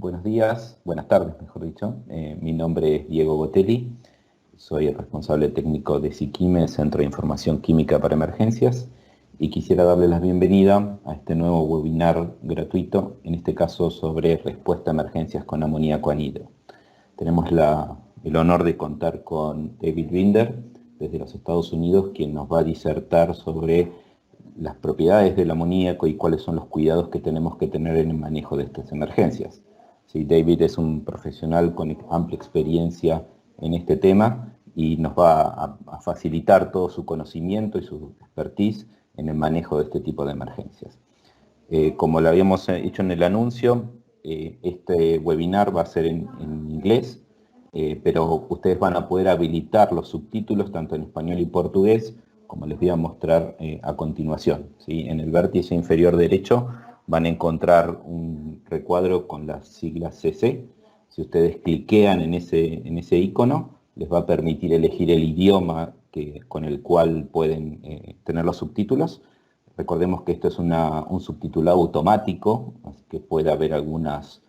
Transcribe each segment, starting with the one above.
Buenos días, buenas tardes, mejor dicho. Mi nombre es Diego Botelli, soy el responsable técnico de Ciquime, Centro de Información Química para Emergencias, y quisiera darle la bienvenida a este nuevo webinar gratuito, en este caso sobre respuesta a emergencias con amoníaco anhidro. Tenemos el honor de contar con David Binder, desde los Estados Unidos, quien nos va a disertar sobre las propiedades del amoníaco y cuáles son los cuidados que tenemos que tener en el manejo de estas emergencias. Sí, David es un profesional con amplia experiencia en este tema y nos va a facilitar todo su conocimiento y su expertise en el manejo de este tipo de emergencias. Como lo habíamos hecho en el anuncio, este webinar va a ser en inglés, pero ustedes van a poder habilitar los subtítulos tanto en español y portugués, como les voy a mostrar a continuación, ¿sí? En el vértice inferior derecho van a encontrar un recuadro con las siglas CC. Si ustedes cliquean en ese icono, les va a permitir elegir el idioma con el cual pueden tener los subtítulos. Recordemos que esto es un subtitulado automático, así que puede haber algunos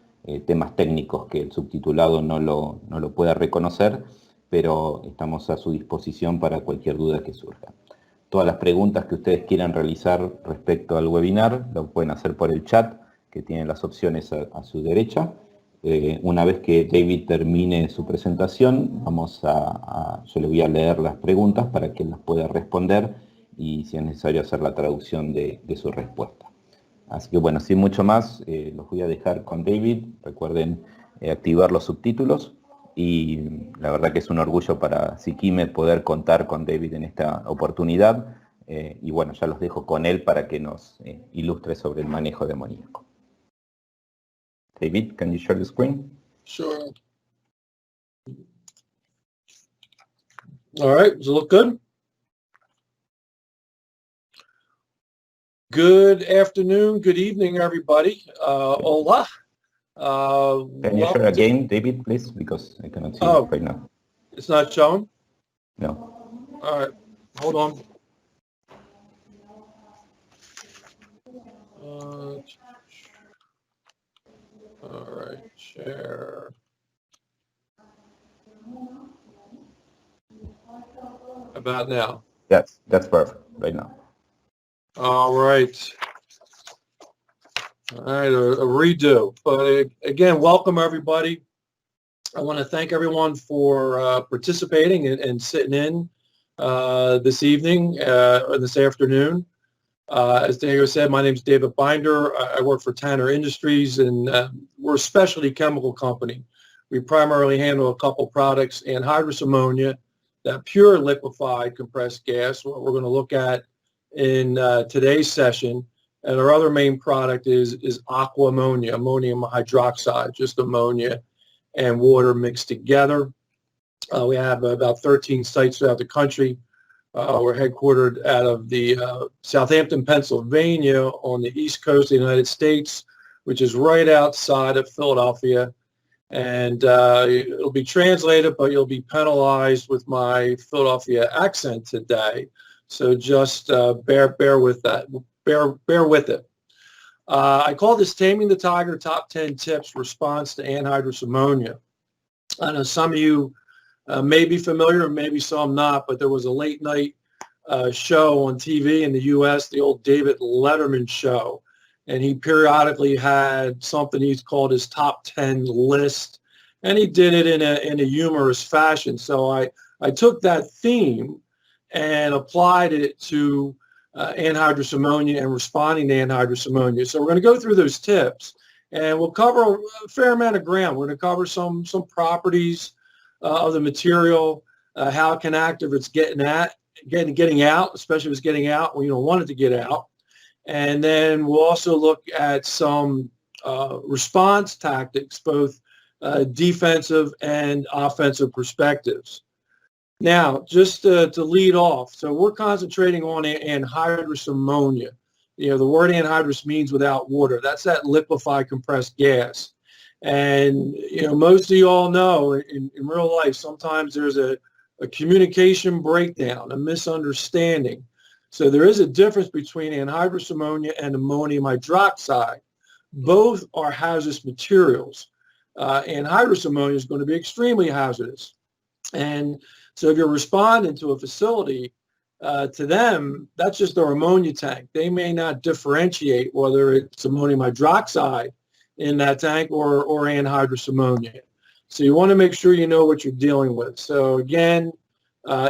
temas técnicos que el subtitulado no lo pueda reconocer, pero estamos a su disposición para cualquier duda que surja. Todas las preguntas que ustedes quieran realizar respecto al webinar lo pueden hacer por el chat, que tienen las opciones a su derecha. Una vez que David termine su presentación, yo le voy a leer las preguntas para que él las pueda responder y si es necesario hacer la traducción de su respuesta. Así que bueno, sin mucho más, los voy a dejar con David. Recuerden activar los subtítulos. Y la verdad que es un orgullo para Ciquime poder contar con David en esta oportunidad. Y bueno, ya los dejo con él para que nos ilustre sobre el manejo de amoníaco. David, can you share the screen? Sure. All right, does it look good? Good afternoon, good evening, everybody. Hola. Can you share again, David, please? Because I cannot see it right now. It's not showing? No. All right, hold on. All right, share. About now? Yes, that's perfect right now. All right. All right, a redo. But again, welcome everybody. I want to thank everyone for participating and sitting in this evening or this afternoon. As Diego said, my name is David Binder. I work for Tanner Industries, and we're a specialty chemical company. We primarily handle a couple products, anhydrous ammonia, that pure liquefied compressed gas, what we're going to look at in today's session. And our other main product is aqua ammonia, ammonium hydroxide, just ammonia and water mixed together. We have about 13 sites throughout the country. We're headquartered out of the Southampton, Pennsylvania, on the east coast of the United States, which is right outside of Philadelphia. And it'll be translated, but you'll be penalized with my Philadelphia accent today. So just bear with that. Bear with it. I call this Taming the Tiger Top 10 Tips Response to Anhydrous Ammonia. I know some of you may be familiar, maybe some not, but there was a late night show on TV in the U.S., the old David Letterman show, and he periodically had something he's called his top 10 list, and he did it in a humorous fashion. So I took that theme and applied it to anhydrous ammonia and responding to anhydrous ammonia. So we're going to go through those tips, and we'll cover a fair amount of ground. We're going to cover some properties of the material, how it can act if it's getting out, especially if it's getting out when you don't want it to get out. And then we'll also look at some response tactics, both defensive and offensive perspectives. Now, just to lead off, so we're concentrating on anhydrous ammonia. You know, the word anhydrous means without water. That's that liquefied compressed gas. And, you know, most of you all know in real life, sometimes there's a communication breakdown, a misunderstanding. So there is a difference between anhydrous ammonia and ammonium hydroxide. Both are hazardous materials. anhydrous ammonia is going to be extremely hazardous. And so if you're responding to a facility, to them, that's just their ammonia tank. They may not differentiate whether it's ammonium hydroxide in that tank or anhydrous ammonia. So you want to make sure you know what you're dealing with. So again,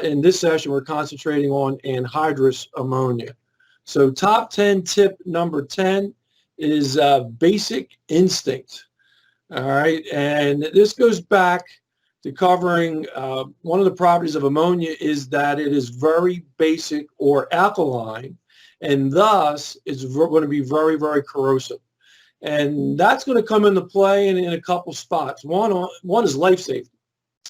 in this session, we're concentrating on anhydrous ammonia. So top 10 tip number 10 is basic instinct. All right, and this goes back to covering one of the properties of ammonia is that it is very basic or alkaline, and thus it's going to be very, very corrosive. And that's going to come into play in a couple spots. One is life safety.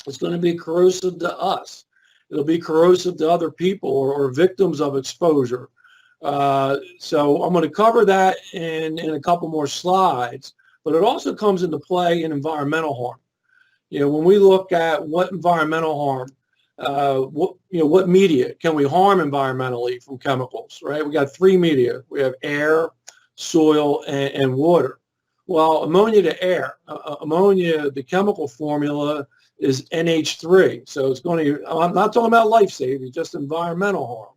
It's going to be corrosive to us. It'll be corrosive to other people or victims of exposure. So I'm going to cover that in a couple more slides, but it also comes into play in environmental harm. You know, when we look at what environmental harm, what media can we harm environmentally from chemicals, right? We got three media. We have air, soil, and water. Well, ammonia to air. Ammonia, the chemical formula is NH3. So it's going to, I'm not talking about life saving, just environmental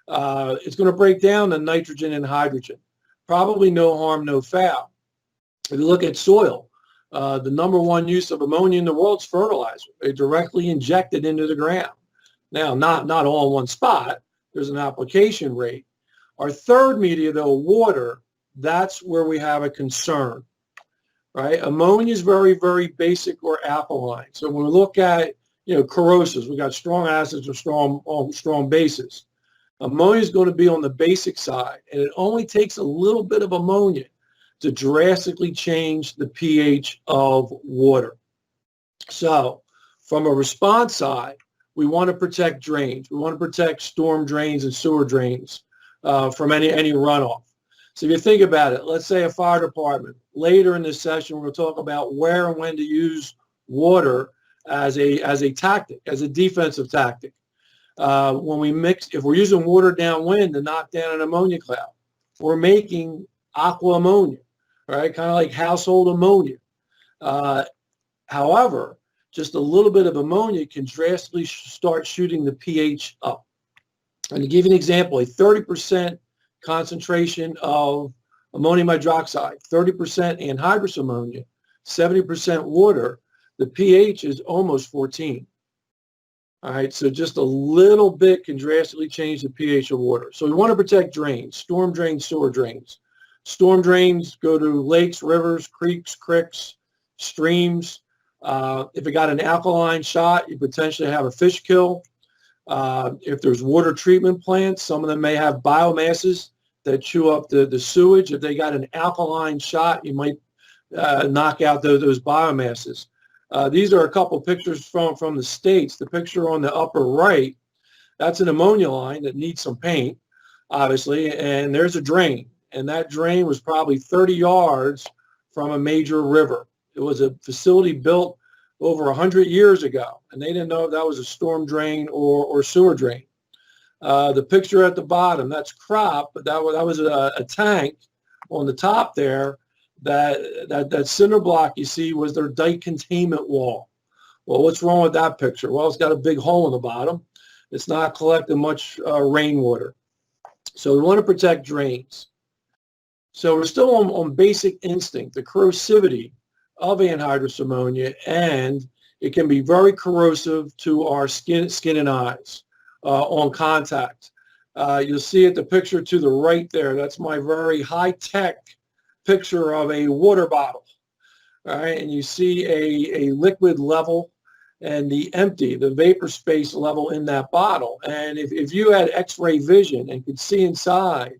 harm. It's going to break down the nitrogen and hydrogen. Probably no harm, no foul. If you look at soil, the number one use of ammonia in the world is fertilizer. They directly inject it into the ground. Now, not all in one spot. There's an application rate. Our third media, though, water, that's where we have a concern, right? Ammonia is very, very basic or alkaline. So when we look at, corrosives, we got strong acids or strong bases. Ammonia is going to be on the basic side, and it only takes a little bit of ammonia to drastically change the pH of water. So from a response side, we want to protect drains. We want to protect storm drains and sewer drains from any runoff. So if you think about it, let's say a fire department. Later in this session, we're going to talk about where and when to use water as a tactic, as a defensive tactic. When we mix, if we're using water downwind to knock down an ammonia cloud, we're making aqua ammonia, right? Kind of like household ammonia. However, just a little bit of ammonia can drastically start shooting the pH up. And to give you an example, a 30% concentration of ammonium hydroxide, 30% anhydrous ammonia, 70% water, the pH is almost 14. All right, so just a little bit can drastically change the pH of water. So we want to protect drains, storm drains, sewer drains. Storm drains go to lakes, rivers, creeks, streams. If it got an alkaline shot, you potentially have a fish kill. If there's water treatment plants, some of them may have biomasses that chew up the sewage. If they got an alkaline shot, you might knock out those biomasses. These are a couple pictures from the States. The picture on the upper right, that's an ammonia line that needs some paint, obviously, and there's a drain. And that drain was probably 30 yards from a major river. It was a facility built over 100 years ago, and they didn't know if that was a storm drain or sewer drain. The picture at the bottom, that's crop, but that was a tank on the top there. That cinder block you see was their dike containment wall. Well, what's wrong with that picture? Well, it's got a big hole in the bottom. It's not collecting much rainwater. So we want to protect drains. So we're still on basic instinct, the corrosivity of anhydrous ammonia, and it can be very corrosive to our skin and eyes on contact. You'll see at the picture to the right there, that's my very high-tech picture of a water bottle. All right, and you see a liquid level and the vapor space level in that bottle. And if you had X-ray vision and could see inside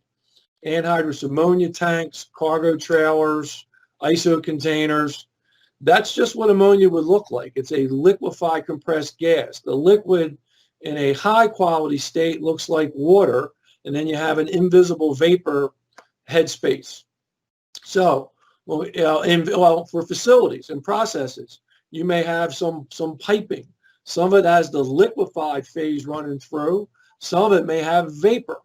anhydrous ammonia tanks, cargo trailers, ISO containers, that's just what ammonia would look like. It's a liquefied compressed gas. The liquid in a high quality state looks like water, and then you have an invisible vapor headspace. So, for facilities and processes, you may have some piping. Some of it has the liquefied phase running through. Some of it may have vapor.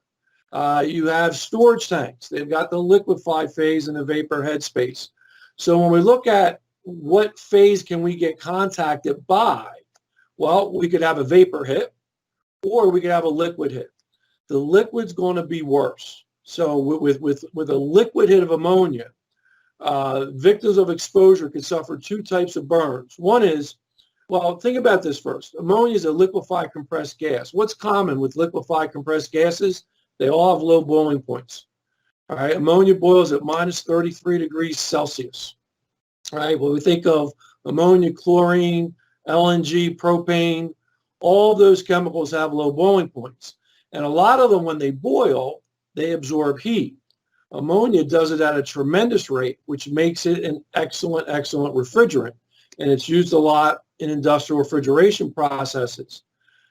You have storage tanks. They've got the liquefied phase and the vapor headspace. So when we look at what phase can we get contacted by? Well, we could have a vapor hit, or we could have a liquid hit. The liquid's going to be worse. So with a liquid hit of ammonia, victims of exposure could suffer two types of burns. One is, well, think about this first. Ammonia is a liquefied compressed gas. What's common with liquefied compressed gases? They all have low boiling points. All right, ammonia boils at minus 33 degrees Celsius. All right, when we think of ammonia, chlorine, LNG, propane, all those chemicals have low boiling points. And a lot of them, when they boil, they absorb heat. Ammonia does it at a tremendous rate, which makes it an excellent, excellent refrigerant. And it's used a lot in industrial refrigeration processes.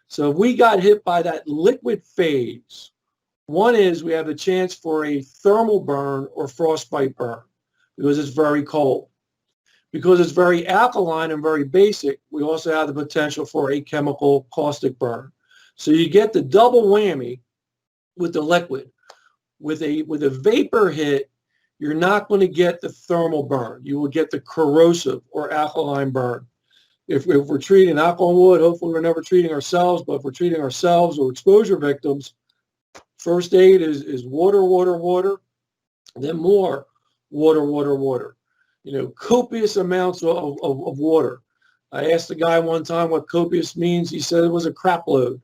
So if we got hit by that liquid phase, one is we have a chance for a thermal burn or frostbite burn because it's very cold. Because it's very alkaline and very basic, we also have the potential for a chemical caustic burn. So you get the double whammy with the liquid. With a vapor hit, you're not going to get the thermal burn. You will get the corrosive or alkaline burn. If we're treating alcohol wood, hopefully we're never treating ourselves, but if we're treating ourselves or exposure victims, first aid is water, water, water, then more water, water, water. You know, copious amounts of water. I asked the guy one time what copious means. He said it was a crap load.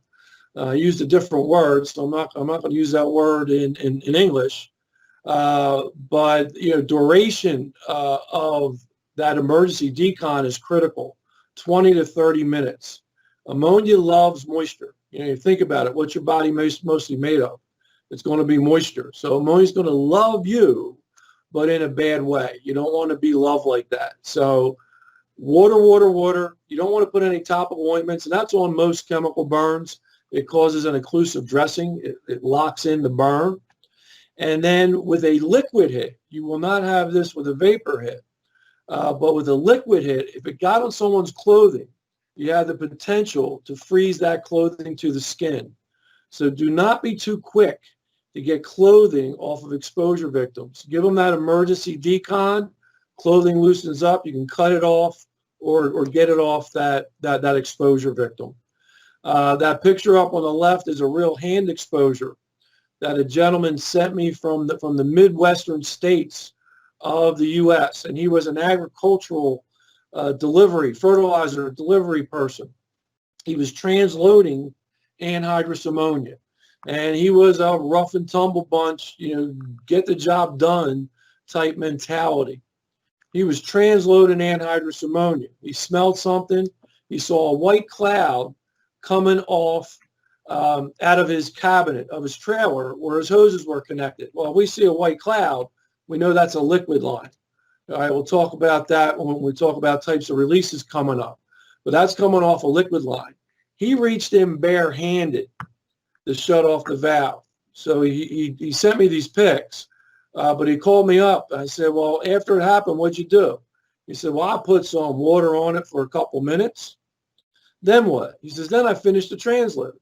I used a different word, so I'm not going to use that word in English. But you know, duration of that emergency decon is critical, 20 to 30 minutes. Ammonia loves moisture. You know, you think about it. What's your body mostly made of? It's going to be moisture. So ammonia is going to love you, but in a bad way. You don't want to be loved like that. So water, water, water. You don't want to put any topical ointments, and that's on most chemical burns. It causes an occlusive dressing. It locks in the burn. And then with a liquid hit, you will not have this with a vapor hit. But with a liquid hit, if it got on someone's clothing, you have the potential to freeze that clothing to the skin. So do not be too quick to get clothing off of exposure victims. Give them that emergency decon. Clothing loosens up. You can cut it off or get it off that exposure victim. That picture up on the left is a real hand exposure that a gentleman sent me from the Midwestern states of the U.S. And he was an agricultural fertilizer delivery person. He was transloading anhydrous ammonia. And he was a rough and tumble bunch, you know, get the job done type mentality. He was transloading anhydrous ammonia. He smelled something. He saw a white cloud coming off out of his cabinet of his trailer where his hoses were connected. Well, if we see a white cloud, we know that's a liquid line. All right, we'll talk about that when we talk about types of releases coming up. But that's coming off a liquid line. He reached in barehanded to shut off the valve. So he sent me these pics, but he called me up. I said, well, after it happened, what'd you do? He said, well, I put some water on it for a couple minutes. Then what? He says, then I finished the transload.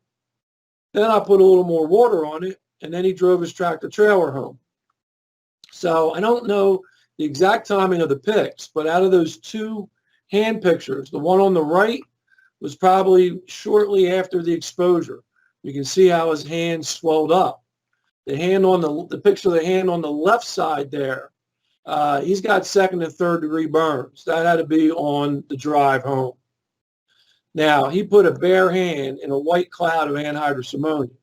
Then I put a little more water on it, and then he drove his tractor trailer home. So I don't know the exact timing of the pics, but out of those two hand pictures, the one on the right was probably shortly after the exposure. You can see how his hand swelled up. The hand on the picture of the hand on the left side there, he's got second and third degree burns. That had to be on the drive home. Now, he put a bare hand in a white cloud of anhydrous ammonia.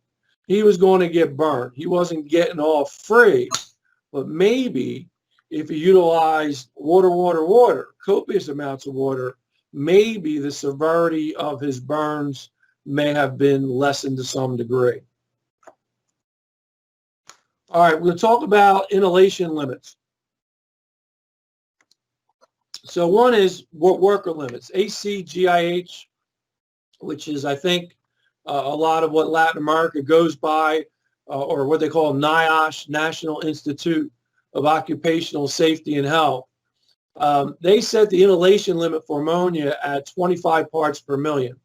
He was going to get burned. He wasn't getting off free, but maybe if he utilized water, water, water, copious amounts of water, maybe the severity of his burns may have been lessened to some degree. All right, we'll talk about inhalation limits. So one is worker limits, ACGIH, which is, I think, a lot of what Latin America goes by, or what they call NIOSH, National Institute of Occupational Safety and Health. They set the inhalation limit for ammonia at 25 parts per million.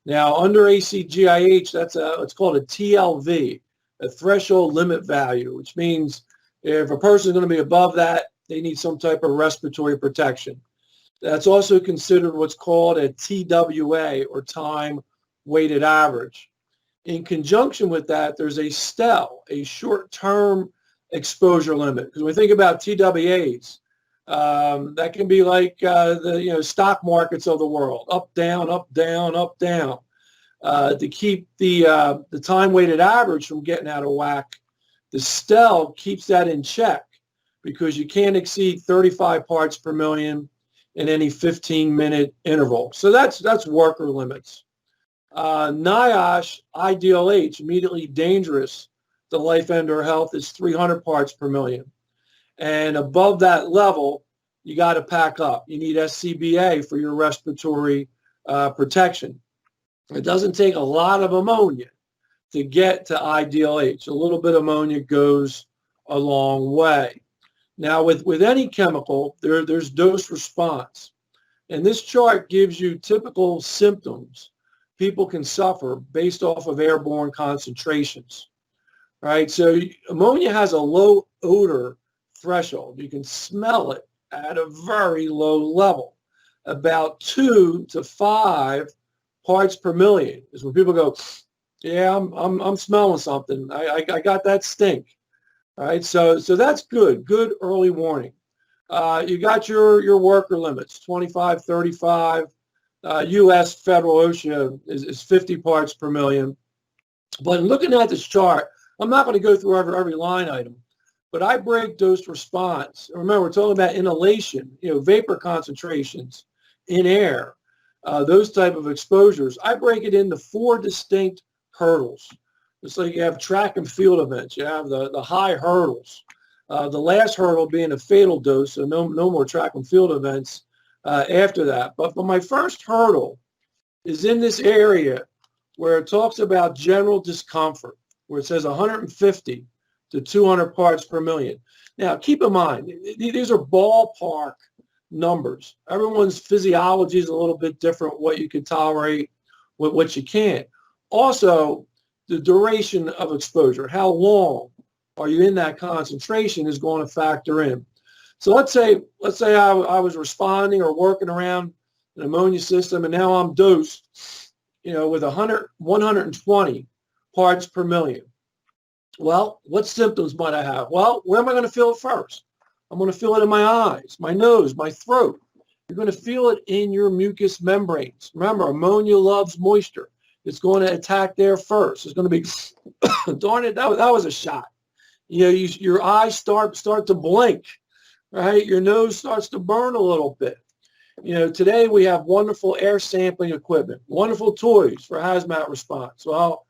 Now, under ACGIH, it's called a TLV, a threshold limit value, which means if a person is going to be above that, they need some type of respiratory protection. That's also considered what's called a TWA, or time weighted average. In conjunction with that, there's a STEL, a short-term exposure limit. Because when we think about TWAs, that can be like the stock markets of the world, up, down, up, down, up, down. To keep the time-weighted average from getting out of whack, the STEL keeps that in check, because you can't exceed 35 parts per million in any 15-minute interval. So that's worker limits. NIOSH, IDLH, immediately dangerous to life and or health, is 300 parts per million. And above that level, you got to pack up. You need SCBA for your respiratory protection. It doesn't take a lot of ammonia to get to IDLH. A little bit of ammonia goes a long way. Now, with any chemical, there's dose response. And this chart gives you typical symptoms people can suffer based off of airborne concentrations. Right? So ammonia has a low odor threshold. You can smell it at a very low level. About 2 to 5 parts per million is when people go, yeah, I'm smelling something. I got that stink. All right, so that's good early warning. You got your worker limits, 25, 35. U.S. federal OSHA is 50 parts per million. But looking at this chart, I'm not going to go through every line item, but I break dose response. Remember, we're talking about inhalation, vapor concentrations in air, those type of exposures. I break it into 4 distinct hurdles. It's like you have track and field events. You have the high hurdles. The last hurdle being a fatal dose, so no more track and field events after that. But my first hurdle is in this area where it talks about general discomfort, where it says 150 to 200 parts per million. Now, keep in mind, these are ballpark numbers. Everyone's physiology is a little bit different, what you can tolerate, what you can't. Also, the duration of exposure, how long are you in that concentration, is going to factor in. So let's say I was responding or working around an ammonia system, and now I'm dosed, with 120 parts per million. Well, what symptoms might I have? Well, where am I going to feel it first? I'm going to feel it in my eyes, my nose, my throat. You're going to feel it in your mucous membranes. Remember, ammonia loves moisture. It's going to attack there first. It's going to be, darn it, that was a shot. Your eyes start to blink, right? Your nose starts to burn a little bit. Today we have wonderful air sampling equipment, wonderful toys for hazmat response. Well,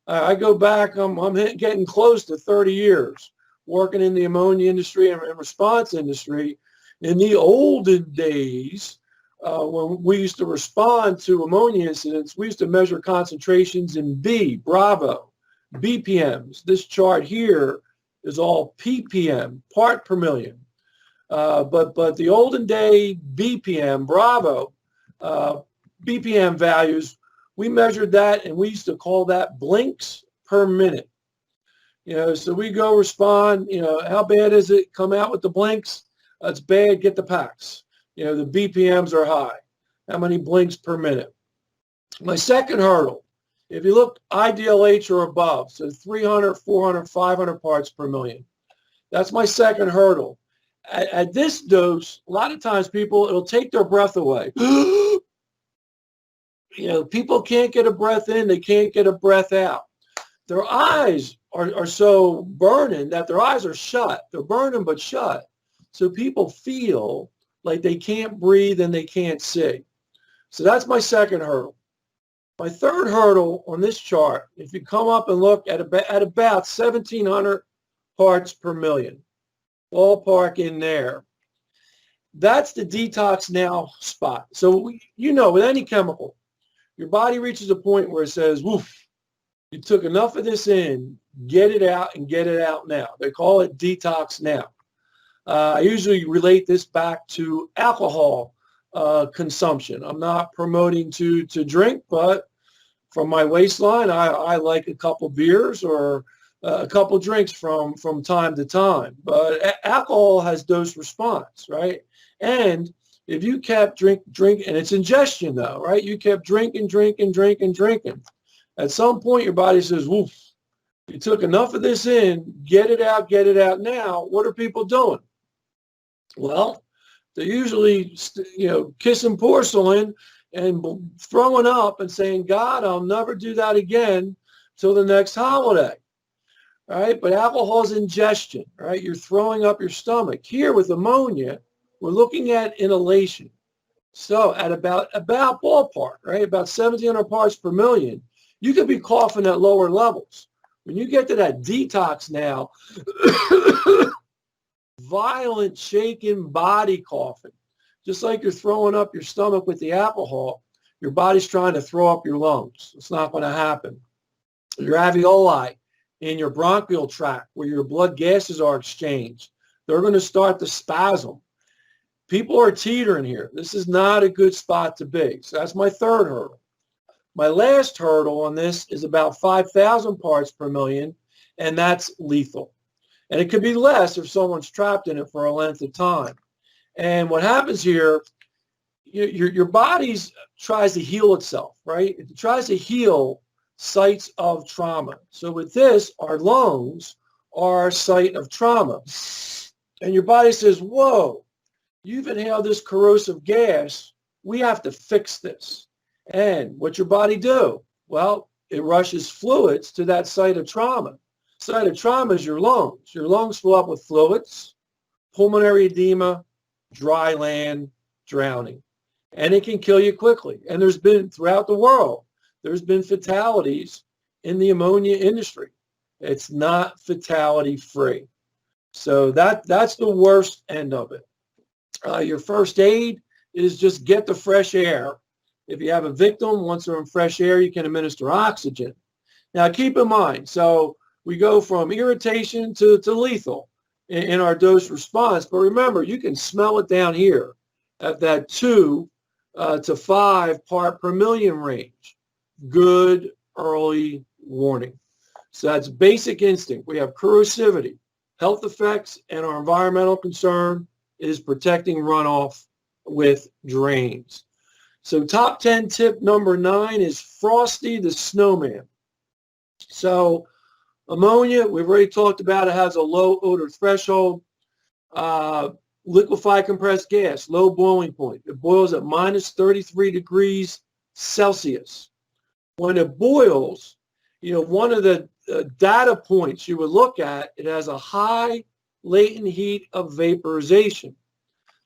I go back, I'm getting close to 30 years working in the ammonia industry and response industry. In the olden days, when we used to respond to ammonia incidents, we used to measure concentrations in Bravo, BPMs. This chart here is all ppm, part per million. But the olden day BPM, Bravo, BPM values, we measured that, and we used to call that blinks per minute. So we go respond, how bad is it? Come out with the blinks. That's bad. Get the packs. The BPMs are high. How many blinks per minute? My second hurdle, if you look IDLH or above, so 300, 400, 500 parts per million. That's my second hurdle. At this dose, a lot of times it'll take their breath away. People can't get a breath in. They can't get a breath out. Their eyes are so burning that their eyes are shut. They're burning but shut. So people feel like they can't breathe and they can't see. So that's my second hurdle. My third hurdle on this chart, if you come up and look at about 1,700 parts per million, ballpark in there, that's the detox now spot. So, with any chemical, your body reaches a point where it says, woof, you took enough of this in, get it out and get it out now. They call it detox now. I usually relate this back to alcohol consumption. I'm not promoting to drink, but from my waistline, I like a couple beers or a couple drinks from time to time. But alcohol has dose response, right? And if you kept drink, and it's ingestion though, right? You kept drinking. At some point, your body says, woof, you took enough of this in, get it out now. What are people doing? Well, they're usually, kissing porcelain and throwing up and saying, God, I'll never do that again till the next holiday. All right, but alcohol is ingestion, right? You're throwing up your stomach. Here with ammonia, we're looking at inhalation. So at about ballpark, right, about 1,700 parts per million, you could be coughing at lower levels. When you get to that detox now, violent shaking body coughing, just like you're throwing up your stomach with the alcohol, your body's trying to throw up your lungs. It's not going to happen. Your alveoli in your bronchial tract, where your blood gases are exchanged, they're going to start to spasm. People are teetering here. This is not a good spot to be. So that's my third hurdle. My last hurdle on this is about 5,000 parts per million, and that's lethal. And it could be less if someone's trapped in it for a length of time. And what happens here, your body tries to heal itself, right? It tries to heal sites of trauma. So with this, our lungs are a site of trauma. And your body says, whoa, you've inhaled this corrosive gas. We have to fix this. And what your body do? Well, it rushes fluids to that site of trauma. Site of trauma is your lungs. Your lungs fill up with fluids, pulmonary edema, dry land, drowning. And it can kill you quickly. And there's been, throughout the world, there's been fatalities in the ammonia industry. It's not fatality free. So that's the worst end of it. Your first aid is just get the fresh air. If you have a victim, once they're in fresh air, you can administer oxygen. Now, keep in mind, so we go from irritation to lethal in our dose response. But remember, you can smell it down here at that 2 to 5 part per million range. Good early warning. So that's basic instinct. We have corrosivity, health effects, and our environmental concern is protecting runoff with drains. So top 10 tip number 9 is Frosty the Snowman. So ammonia, we've already talked about, it has a low odor threshold. Liquefied compressed gas, low boiling point. It boils at minus 33 degrees Celsius. When it boils, one of the data points you would look at, it has a high latent heat of vaporization.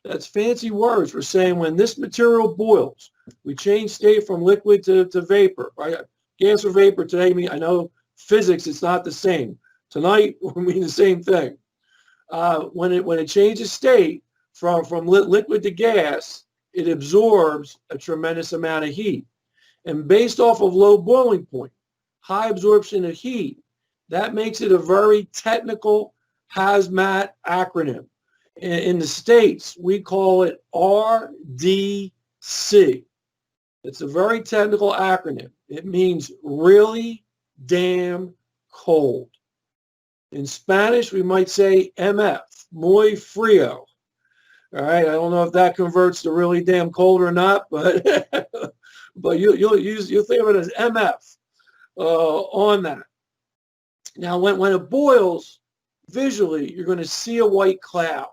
That's fancy words for saying when this material boils, we change state from liquid to vapor, right? Gas or vapor today, I know physics, it's not the same. Tonight, we mean the same thing. When it changes state from liquid to gas, it absorbs a tremendous amount of heat. And based off of low boiling point, high absorption of heat, that makes it a very technical hazmat acronym. In the States, we call it RDC. It's a very technical acronym. It means really damn cold. In Spanish, we might say MF, muy frío. All right, I don't know if that converts to really damn cold or not, but but you'll think of it as MF on that. Now, when it boils, visually, you're going to see a white cloud.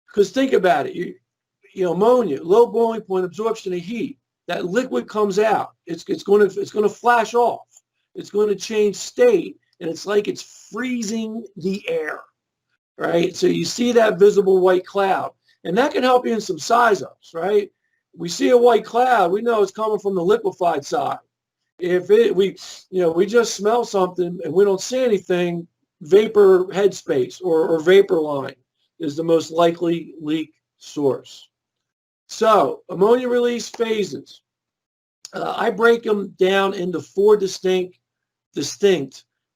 Because think about it, ammonia, low boiling point, absorption of heat. That liquid comes out. It's going to flash off. It's going to change state, and it's like it's freezing the air, right? So you see that visible white cloud, and that can help you in some size ups, right? We see a white cloud, we know it's coming from the liquefied side. If we just smell something and we don't see anything, vapor headspace or vapor line is the most likely leak source. So ammonia release phases. I break them down into 4 distinct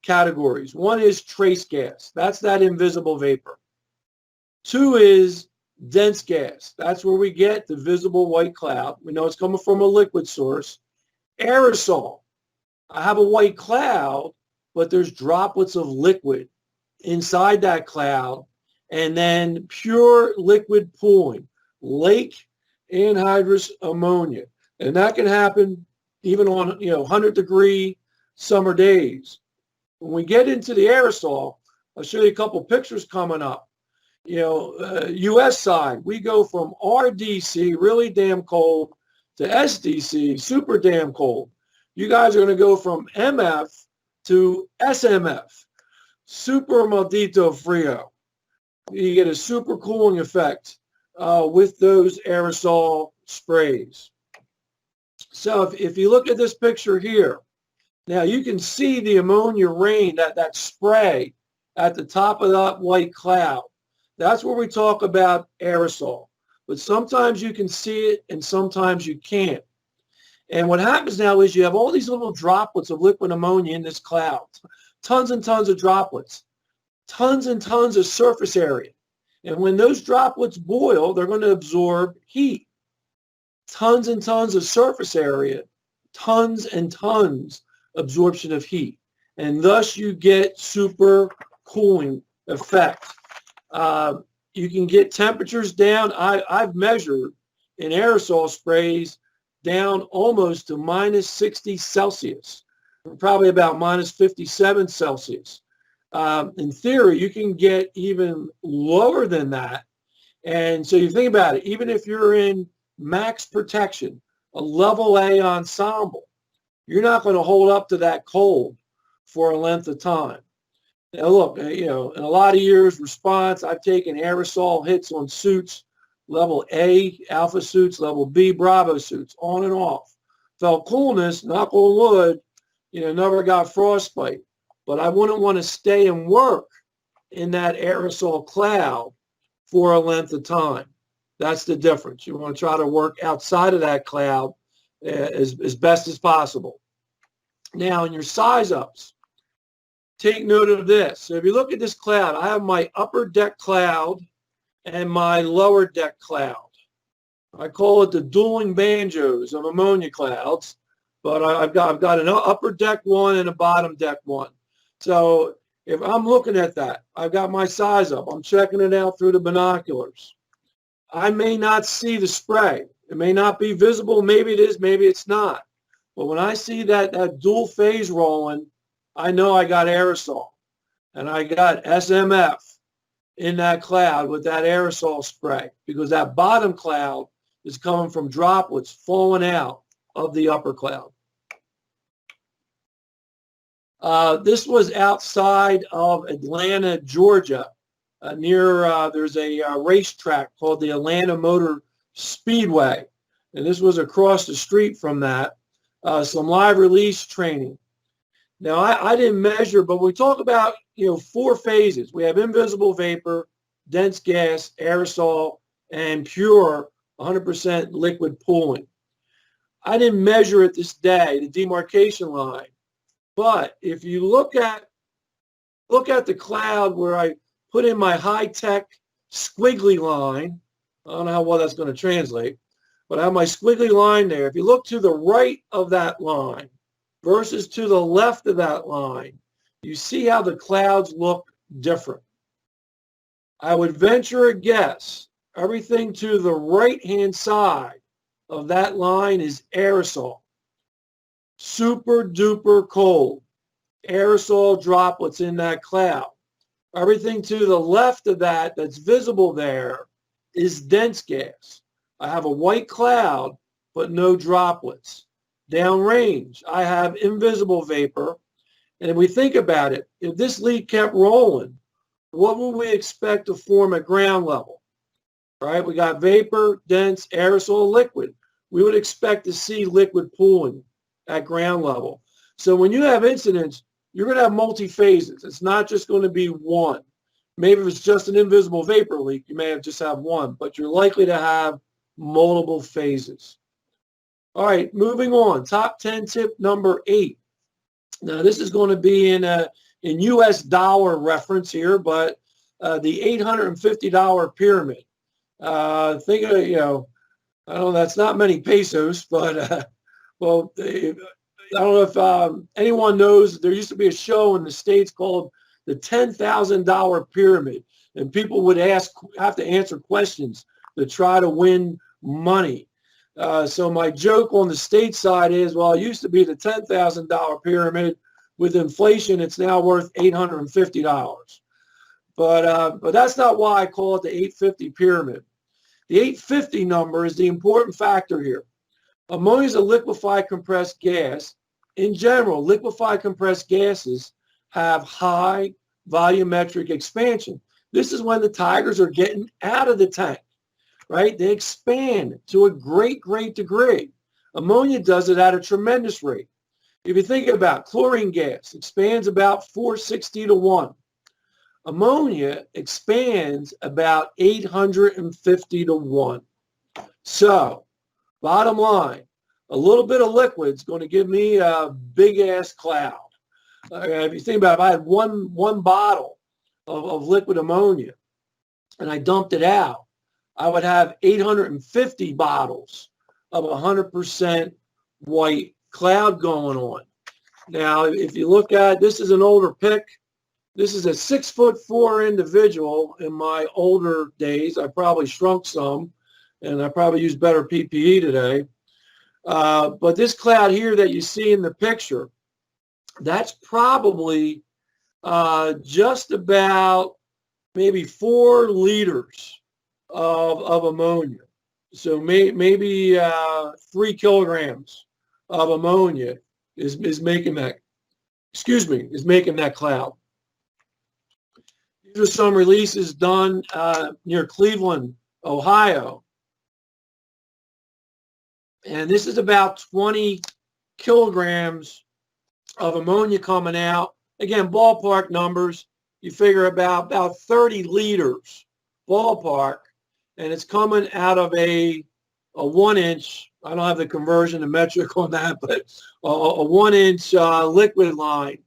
categories. One is trace gas. That's that invisible vapor. 2 is dense gas. That's where we get the visible white cloud. We know it's coming from a liquid source. Aerosol. I have a white cloud, but there's droplets of liquid inside that cloud, and then pure liquid pooling. Lake anhydrous ammonia. And that can happen even on 100-degree summer days. When we get into the aerosol, I'll show you a couple pictures coming up. US side, we go from RDC, really damn cold, to SDC, super damn cold. You guys are going to go from MF to SMF, super maldito frio. You get a super cooling effect with those aerosol sprays. So if you look at this picture here, now you can see the ammonia rain, that spray at the top of that white cloud. That's where we talk about aerosol. But sometimes you can see it and sometimes you can't. And what happens now is you have all these little droplets of liquid ammonia in this cloud. Tons and tons of droplets. Tons and tons of surface area. And when those droplets boil, they're going to absorb heat. Tons and tons of surface area. Tons and tons absorption of heat. And thus you get super cooling effect. You can get temperatures down. I've measured in aerosol sprays down almost to minus 60 Celsius, probably about minus 57 Celsius. In theory, you can get even lower than that. And so you think about it, even if you're in max protection, a level A ensemble, you're not going to hold up to that cold for a length of time. Now look, in a lot of years response, I've taken aerosol hits on suits, level A, alpha suits, level B, Bravo suits, on and off. Felt coolness, knock on wood, never got frostbite. But I wouldn't want to stay and work in that aerosol cloud for a length of time. That's the difference. You want to try to work outside of that cloud as best as possible. Now, in your size ups, take note of this. So if you look at this cloud, I have my upper deck cloud and my lower deck cloud. I call it the dueling banjos of ammonia clouds, but I've got an upper deck one and a bottom deck one. So if I'm looking at that, I've got my size up. I'm checking it out through the binoculars. I may not see the spray. It may not be visible. Maybe it is, maybe it's not. But when I see that dual phase rolling, I know I got aerosol. And I got SMF in that cloud with that aerosol spray, because that bottom cloud is coming from droplets falling out of the upper cloud. This was outside of Atlanta, Georgia, near there's a racetrack called the Atlanta Motor Speedway. And this was across the street from that. Some live release training. Now, I didn't measure, but we talk about, 4 phases. We have invisible vapor, dense gas, aerosol, and pure 100% liquid pooling. I didn't measure it this day, the demarcation line. But if you look at the cloud where I put in my high-tech squiggly line, I don't know how well that's going to translate, but I have my squiggly line there. If you look to the right of that line versus to the left of that line, you see how the clouds look different. I would venture a guess, everything to the right-hand side of that line is aerosol. Super duper cold. Aerosol droplets in that cloud. Everything to the left of that that's visible there is dense gas. I have a white cloud, but no droplets. Downrange, I have invisible vapor. And if we think about it, if this leak kept rolling, what would we expect to form at ground level? Right? We got vapor, dense, aerosol, liquid. We would expect to see liquid pooling at ground level. So when you have incidents, you're going to have multi-phases. It's not just going to be one. Maybe if it's just an invisible vapor leak, you may have just have one, but you're likely to have multiple phases. All right, moving on. Top 10 tip number 8. Now, this is going to be in U.S. dollar reference here, but the $850 pyramid. Think of, I don't know, that's not many pesos, but, well, I don't know if anyone knows, there used to be a show in the States called the $10,000 pyramid, and people would have to answer questions to try to win money. So my joke on the state side is, well, it used to be the $10,000 pyramid. With inflation, it's now worth $850. But that's not why I call it the 850 pyramid. The 850 number is the important factor here. Ammonia is a liquefied compressed gas. In general, liquefied compressed gases have high volumetric expansion. This is when the tigers are getting out of the tank, right? They expand to a great, great degree. Ammonia does it at a tremendous rate. If you think about chlorine gas, expands about 460 to 1. Ammonia expands about 850 to 1. So, bottom line, a little bit of liquid is going to give me a big-ass cloud. If you think about it, if I had one bottle of liquid ammonia and I dumped it out, I would have 850 bottles of 100% white cloud going on. Now, if you look at, this is an older pic. This is a 6'4" individual. In my older days, I probably shrunk some, and I probably use better PPE today. But this cloud here that you see in the picture, that's probably just about maybe 4 liters of ammonia. So maybe 3 kilograms of ammonia is making that, is making that cloud. These are some releases done near Cleveland, Ohio. And this is about 20 kilograms of ammonia coming out. Again, ballpark numbers. You figure about 30 liters ballpark. And it's coming out of a 1-inch, I don't have the conversion to metric on that, but a 1-inch liquid line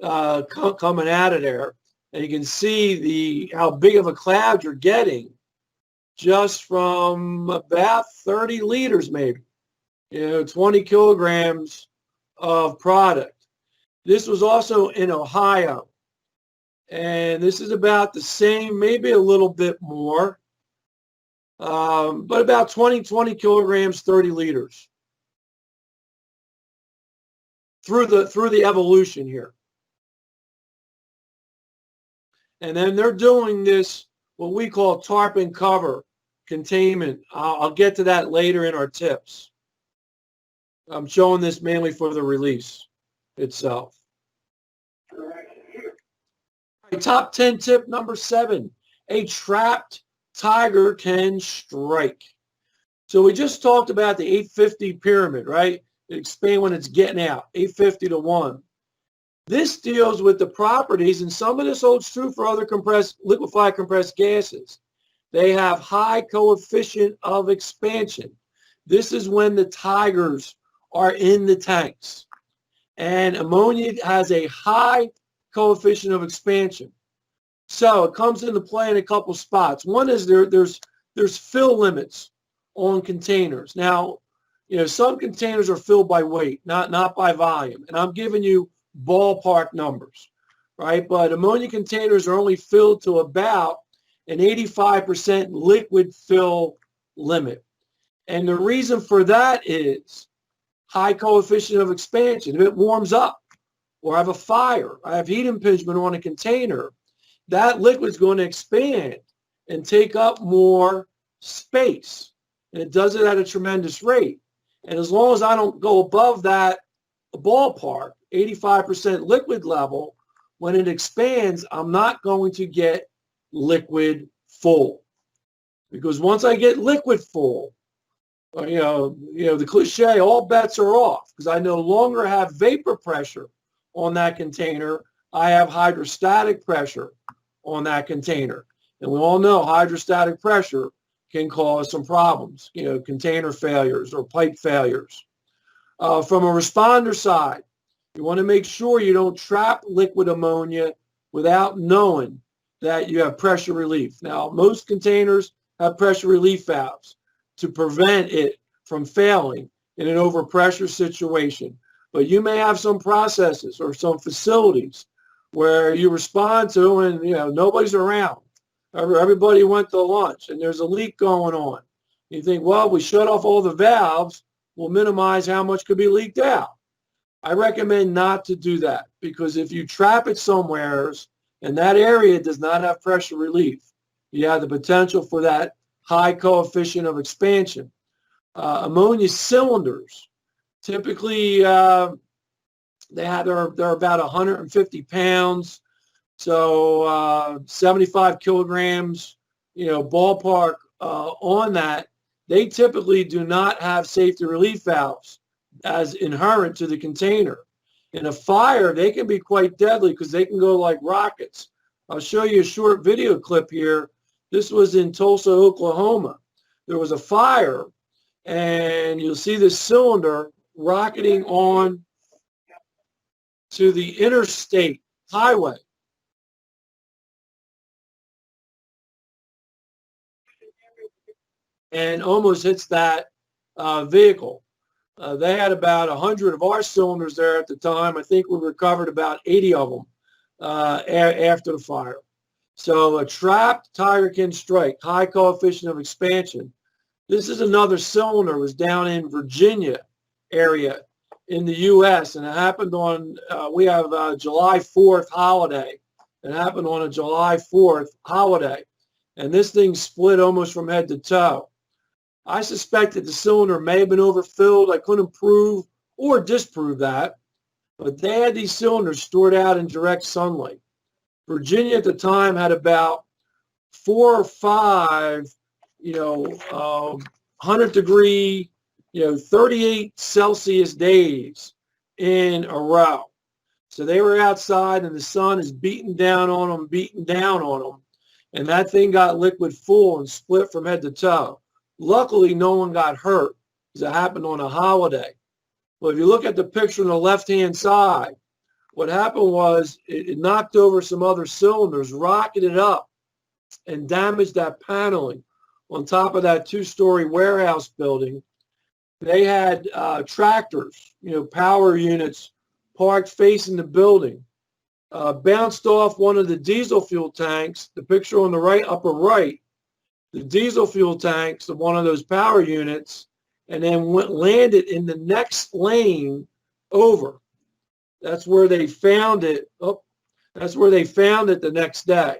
coming out of there. And you can see how big of a cloud you're getting just from about 30 liters maybe, 20 kilograms of product. This was also in Ohio. And this is about the same, maybe a little bit more, but about 20 kilograms, 30 liters through the evolution here. And then they're doing this, what we call tarp and cover containment. I'll get to that later in our tips. I'm showing this mainly for the release itself. All right, top 10 tip number 7, a trapped tiger can strike. So we just talked about the 850 pyramid, right? It expands when it's getting out, 850 to 1. This deals with the properties, and some of this holds true for other liquefied compressed gases. They have high coefficient of expansion. This is when the tigers are in the tanks. And ammonia has a high coefficient of expansion. So it comes into play in a couple spots. One is there's fill limits on containers. Now, some containers are filled by weight, not by volume. And I'm giving you ballpark numbers, right? But ammonia containers are only filled to about an 85% liquid fill limit. And the reason for that is high coefficient of expansion. If it warms up or I have a fire, I have heat impingement on a container, that liquid is going to expand and take up more space. And it does it at a tremendous rate. And as long as I don't go above that ballpark, 85% liquid level, when it expands, I'm not going to get liquid full. Because once I get liquid full, the cliche, all bets are off, because I no longer have vapor pressure on that container. I have hydrostatic pressure on that container. And we all know hydrostatic pressure can cause some problems, container failures or pipe failures. From a responder side, you want to make sure you don't trap liquid ammonia without knowing that you have pressure relief. Now, most containers have pressure relief valves to prevent it from failing in an overpressure situation. But you may have some processes or some facilities where you respond to and, nobody's around. Everybody went to lunch and there's a leak going on. You think, well, we shut off all the valves, we'll minimize how much could be leaked out. I recommend not to do that, because if you trap it somewhere and that area does not have pressure relief, you have the potential for that high coefficient of expansion. Ammonia cylinders, typically they're about 150 pounds, so 75 kilograms, ballpark on that. They typically do not have safety relief valves as inherent to the container. In a fire, they can be quite deadly because they can go like rockets. I'll show you a short video clip here. This was in Tulsa, Oklahoma. There was a fire, and you'll see this cylinder rocketing on to the interstate highway. And almost hits that vehicle. They had about 100 of our cylinders there at the time. I think we recovered about 80 of them after the fire. So a trapped Tigerkin strike, high coefficient of expansion. This is another cylinder. It was down in Virginia area in the U.S. and it happened on, we have July 4th holiday. It happened on a July 4th holiday. And this thing split almost from head to toe. I suspect that the cylinder may have been overfilled. I couldn't prove or disprove that. But they had these cylinders stored out in direct sunlight. Virginia at the time had about 4 or 5, 100-degree, 38 Celsius days in a row. So they were outside and the sun is beating down on them, and that thing got liquid full and split from head to toe. Luckily, no one got hurt because it happened on a holiday. But if you look at the picture on the left-hand side, what happened was it knocked over some other cylinders, rocketed up, and damaged that paneling on top of that 2-story warehouse building. They had tractors, power units parked facing the building, bounced off one of the diesel fuel tanks, the picture on the right, upper right, the diesel fuel tanks of one of those power units, and then landed in the next lane over. That's where they found it. That's where they found it the next day.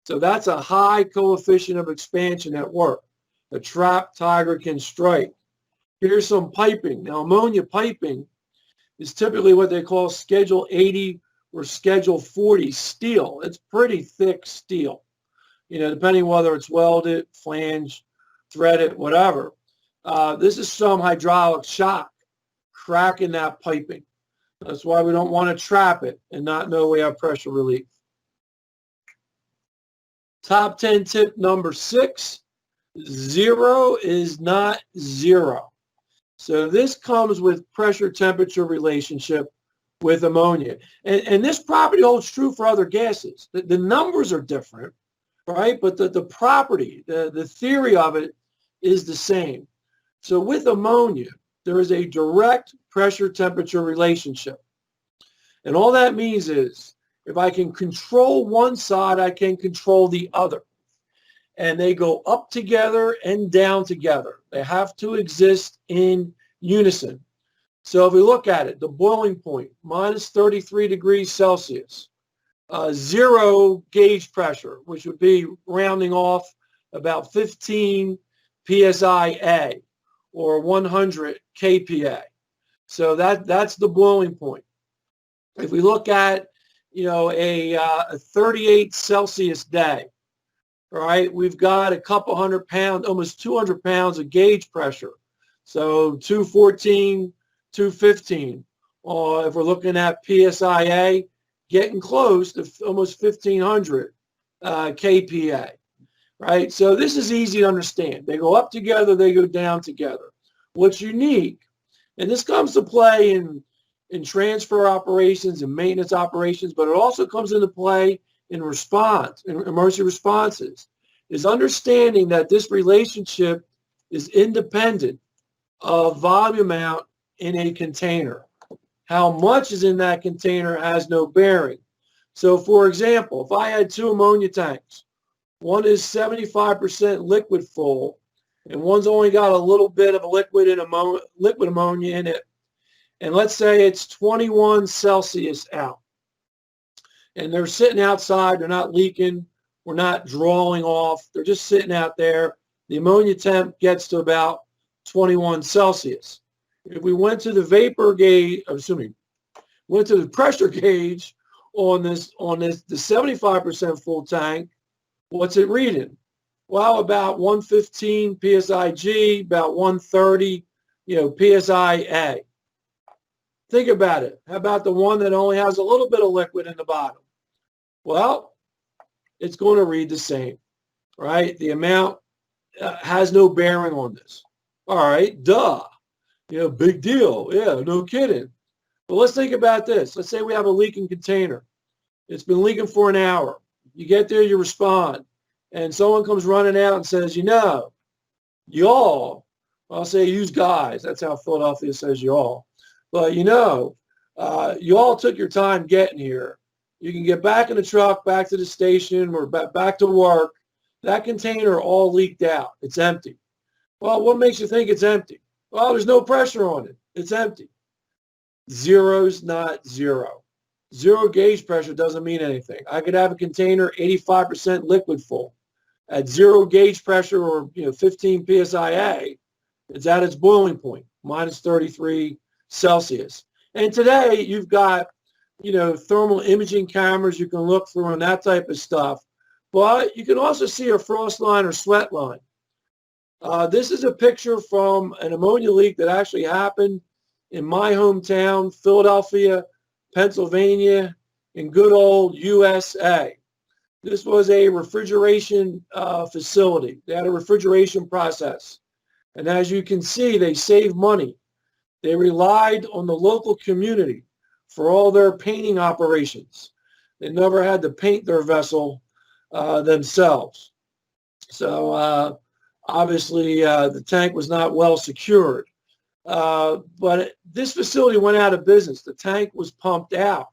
So that's a high coefficient of expansion at work, a trapped Tigerkin strike. Here's some piping. Now, ammonia piping is typically what they call Schedule 80 or Schedule 40 steel. It's pretty thick steel, depending whether it's welded, flanged, threaded, whatever. This is some hydraulic shock cracking that piping. That's why we don't want to trap it and not know we have pressure relief. Top 10 tip number 6, 0 is not 0. So this comes with pressure temperature relationship with ammonia. And this property holds true for other gases. The numbers are different, right? But the property, the theory of it is the same. So with ammonia, there is a direct pressure temperature relationship. And all that means is if I can control one side, I can control the other. And they go up together and down together. They have to exist in unison. So if we look at it, the boiling point, minus 33 degrees Celsius, 0 gauge pressure, which would be rounding off about 15 psi or 100 kPa. So that's the boiling point. If we look at, a 38 Celsius day, right, we've got a couple 100 pounds, almost 200 pounds of gauge pressure. So 214, 215. Or if we're looking at PSIA, getting close to almost 1,500 kPa, right? So this is easy to understand. They go up together, they go down together. What's unique, and this comes to play in transfer operations and maintenance operations, but it also comes into play in response, in emergency responses, is understanding that this relationship is independent of volume amount in a container. How much is in that container has no bearing. So for example, if I had 2 ammonia tanks, one is 75% liquid full and one's only got a little bit of a liquid ammonia in it. And let's say it's 21 Celsius out. And they're sitting outside. They're not leaking. We're not drawing off. They're just sitting out there. The ammonia temp gets to about 21 Celsius. If we went to the vapor gauge, went to the pressure gauge on the 75% full tank, what's it reading? Well, about 115 psi-G, about 130, psi-A. Think about it. How about the one that only has a little bit of liquid in the bottom? Well, it's going to read the same, right? The amount has no bearing on this. All right, duh. Big deal. Yeah, no kidding. But let's think about this. Let's say we have a leaking container. It's been leaking for an hour. You get there, you respond, and someone comes running out and says, y'all, I'll say use guys. That's how Philadelphia says y'all. But y'all took your time getting here. You can get back in the truck, back to the station, or back to work. That container all leaked out. It's empty. Well, what makes you think it's empty? Well, there's no pressure on it. It's empty. Zero's not zero. Zero gauge pressure doesn't mean anything. I could have a container 85% liquid full. At zero gauge pressure or 15 psi-A, it's at its boiling point, minus 33 Celsius. And today you've got thermal imaging cameras you can look through and that type of stuff. But you can also see a frost line or sweat line. This is a picture from an ammonia leak that actually happened in my hometown, Philadelphia, Pennsylvania, in good old USA. This was a refrigeration facility. They had a refrigeration process. And as you can see, they saved money. They relied on the local community for all their painting operations. They never had to paint their vessel themselves. So obviously the tank was not well secured. But this facility went out of business. The tank was pumped out.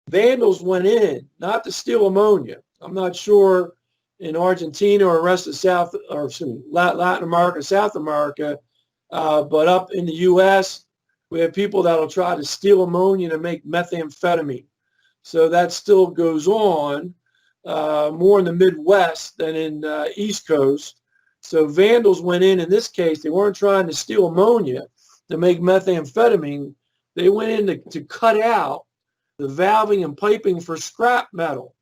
Vandals went in, not to steal ammonia. I'm not sure in Argentina or the rest of Latin America, South America, but up in the U.S., we have people that will try to steal ammonia to make methamphetamine. So that still goes on more in the Midwest than in East Coast. So vandals went in this case. They weren't trying to steal ammonia to make methamphetamine. They went in to cut out the valving and piping for scrap metal.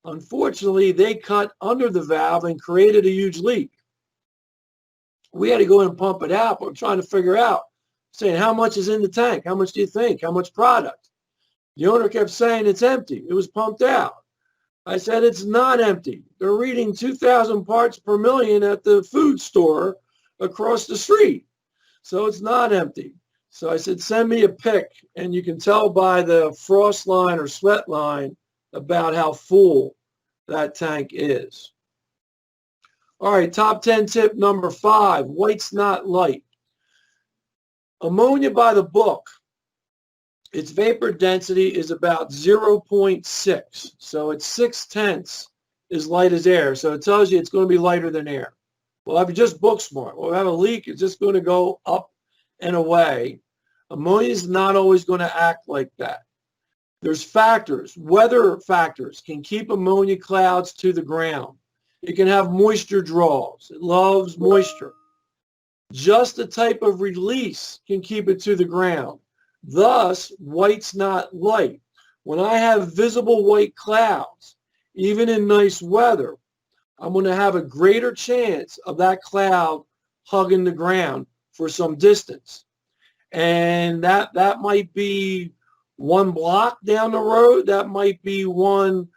Unfortunately, they cut under the valve and created a huge leak. We had to go in and pump it out, but we're trying to figure out, saying, how much is in the tank? How much do you think? How much product? The owner kept saying it's empty. It was pumped out. I said, it's not empty. They're reading 2,000 parts per million at the food store across the street. So it's not empty. So I said, send me a pic, and you can tell by the frost line or sweat line about how full that tank is. All right, top 10 tip number 5, white's not light. Ammonia by the book, its vapor density is about 0.6. So it's 6/10 as light as air. So it tells you it's going to be lighter than air. Well, if you just book smart, well, we have a leak, it's just going to go up and away. Ammonia is not always going to act like that. There's factors, weather factors can keep ammonia clouds to the ground. It can have moisture draws. It loves moisture. Just the type of release can keep it to the ground. Thus, white's not light. When I have visible white clouds, even in nice weather, I'm going to have a greater chance of that cloud hugging the ground for some distance. And that might be 1 block down the road. That might be 1